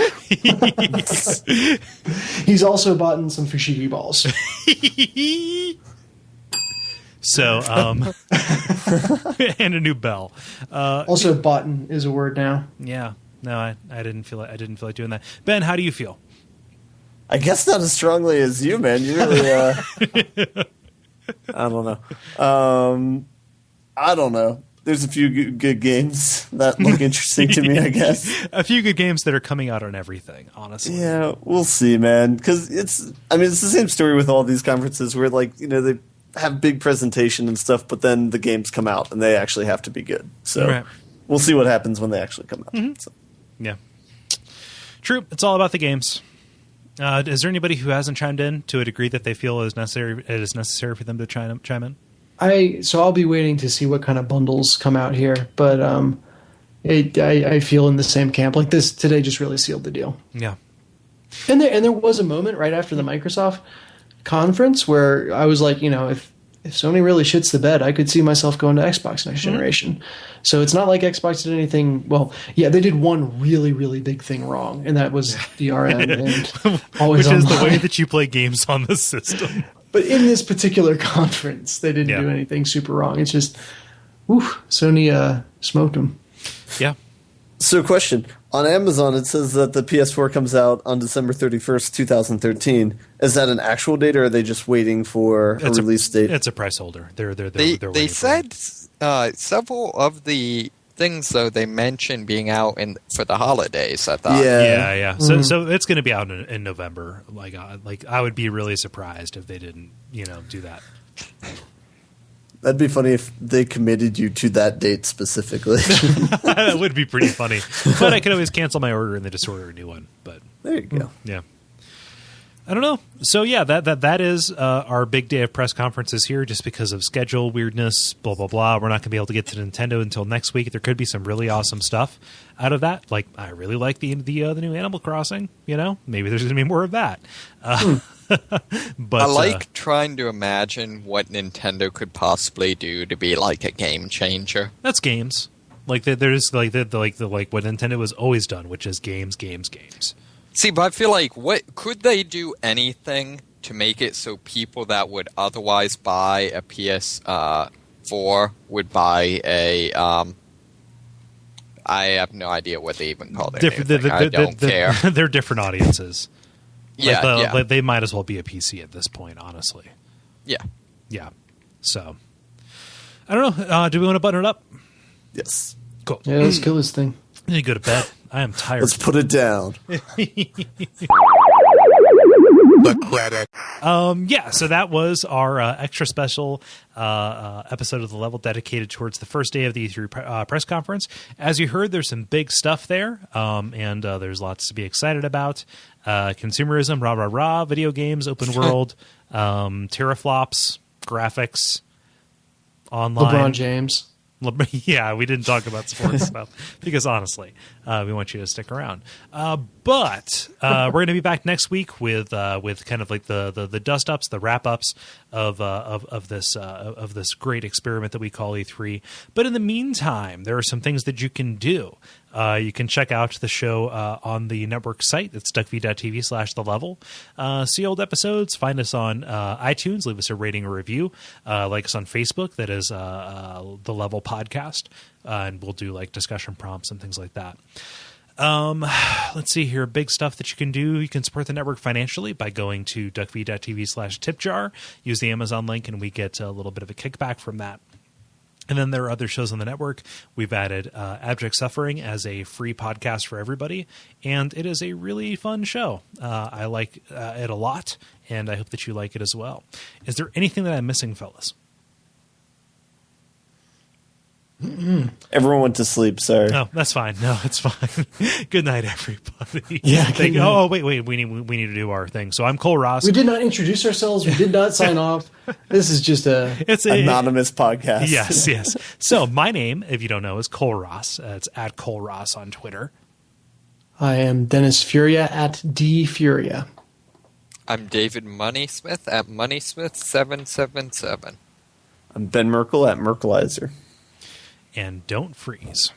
Speaker 2: He's also bought in some fushigi balls.
Speaker 1: So, and a new bell.
Speaker 2: Also, button is a word now.
Speaker 1: Yeah. No, I didn't feel like doing that. Ben, how do you feel?
Speaker 3: I guess not as strongly as you, man. You really, I don't know. I don't know. There's a few good games that look interesting to me, I guess.
Speaker 1: A few good games that are coming out on everything, honestly.
Speaker 3: Yeah, we'll see, man. Because it's the same story with all these conferences where, like, they have big presentation and stuff, but then the games come out and they actually have to be good. So We'll see what happens when they actually come out.
Speaker 1: Mm-hmm.
Speaker 3: So.
Speaker 1: Yeah. True. It's all about the games. Is there anybody who hasn't chimed in to a degree that they feel it is necessary for them to chime in?
Speaker 2: So I'll be waiting to see what kind of bundles come out here, but I feel in the same camp. Like this today just really sealed the deal.
Speaker 1: Yeah.
Speaker 2: And there was a moment right after the Microsoft conference where I was like, if Sony really shits the bed, I could see myself going to Xbox next generation. So it's not like Xbox did anything. Well, yeah, they did one really, really big thing wrong, and that was DRM and always
Speaker 1: which is
Speaker 2: online.
Speaker 1: the way that you play games on the system.
Speaker 2: But in this particular conference, they didn't do anything super wrong. It's just, Sony smoked them.
Speaker 1: Yeah.
Speaker 3: So, question. On Amazon, it says that the PS4 comes out on December 31st, 2013. Is that an actual date, or are they just waiting for a release date?
Speaker 1: It's a price holder. They're
Speaker 4: they said several of the things, though, they mentioned being out for the holidays, I thought.
Speaker 1: Yeah. Mm-hmm. So it's going to be out in November. Like I would be really surprised if they didn't, do that.
Speaker 3: That'd be funny if they committed you to that date specifically.
Speaker 1: That would be pretty funny. But I could always cancel my order and then just order a new one. But
Speaker 3: there you go.
Speaker 1: Yeah. I don't know. So yeah, that is our big day of press conferences here, just because of schedule weirdness, blah blah blah. We're not going to be able to get to Nintendo until next week. There could be some really awesome stuff out of that. Like I really like the new Animal Crossing. Maybe there's going to be more of that. But
Speaker 4: I like trying to imagine what Nintendo could possibly do to be like a game changer.
Speaker 1: That's games. Like there's like what Nintendo has always done, which is games.
Speaker 4: See, but I feel like could they do anything to make it so people that would otherwise buy a PS4 would buy a I have no idea what they even call it. I don't care.
Speaker 1: They're different audiences.
Speaker 4: Yeah,
Speaker 1: Like they might as well be a PC at this point, honestly.
Speaker 4: Yeah.
Speaker 1: Yeah. So, I don't know. Do we want to button it up?
Speaker 3: Yes.
Speaker 1: Cool.
Speaker 2: Yeah, let's kill this thing.
Speaker 1: I need to go to bed. I am tired.
Speaker 3: Let's put it down.
Speaker 1: So that was our extra special episode of The Level dedicated towards the first day of the E3 press conference. As you heard, there's some big stuff there, and there's lots to be excited about. Consumerism, rah, rah, rah, video games, open world, teraflops, graphics, online.
Speaker 2: LeBron James.
Speaker 1: Yeah, we didn't talk about sports stuff because honestly, we want you to stick around. But we're going to be back next week with kind of like the dust ups, the wrap ups of this great experiment that we call E3. But in the meantime, there are some things that you can do. You can check out the show on the network site. It's Duckfeed.tv/The Level. See old episodes. Find us on iTunes. Leave us a rating or review. Like us on Facebook. That is The Level Podcast. And we'll do like discussion prompts and things like that. Let's see here. Big stuff that you can do. You can support the network financially by going to Duckfeed.tv/tipjar. Use the Amazon link and we get a little bit of a kickback from that. And then there are other shows on the network. We've added Abject Suffering as a free podcast for everybody, and it is a really fun show. I like it a lot, and I hope that you like it as well. Is there anything that I'm missing, fellas?
Speaker 3: Everyone went to sleep, sorry.
Speaker 1: No, that's fine. No, it's fine. Good night, everybody.
Speaker 2: Yeah.
Speaker 1: Wait. We need to do our thing. So I'm Kole Ross.
Speaker 2: We did not introduce ourselves. We did not sign off. This is just
Speaker 3: it's an anonymous podcast.
Speaker 1: Yes. So my name, if you don't know, is Kole Ross. It's at Kole Ross on Twitter.
Speaker 2: I am Dennis Furia at DFuria.
Speaker 4: I'm David Moneysmith at Moneysmith777.
Speaker 3: I'm Ben Merkel at Merkelizer.
Speaker 1: And don't freeze.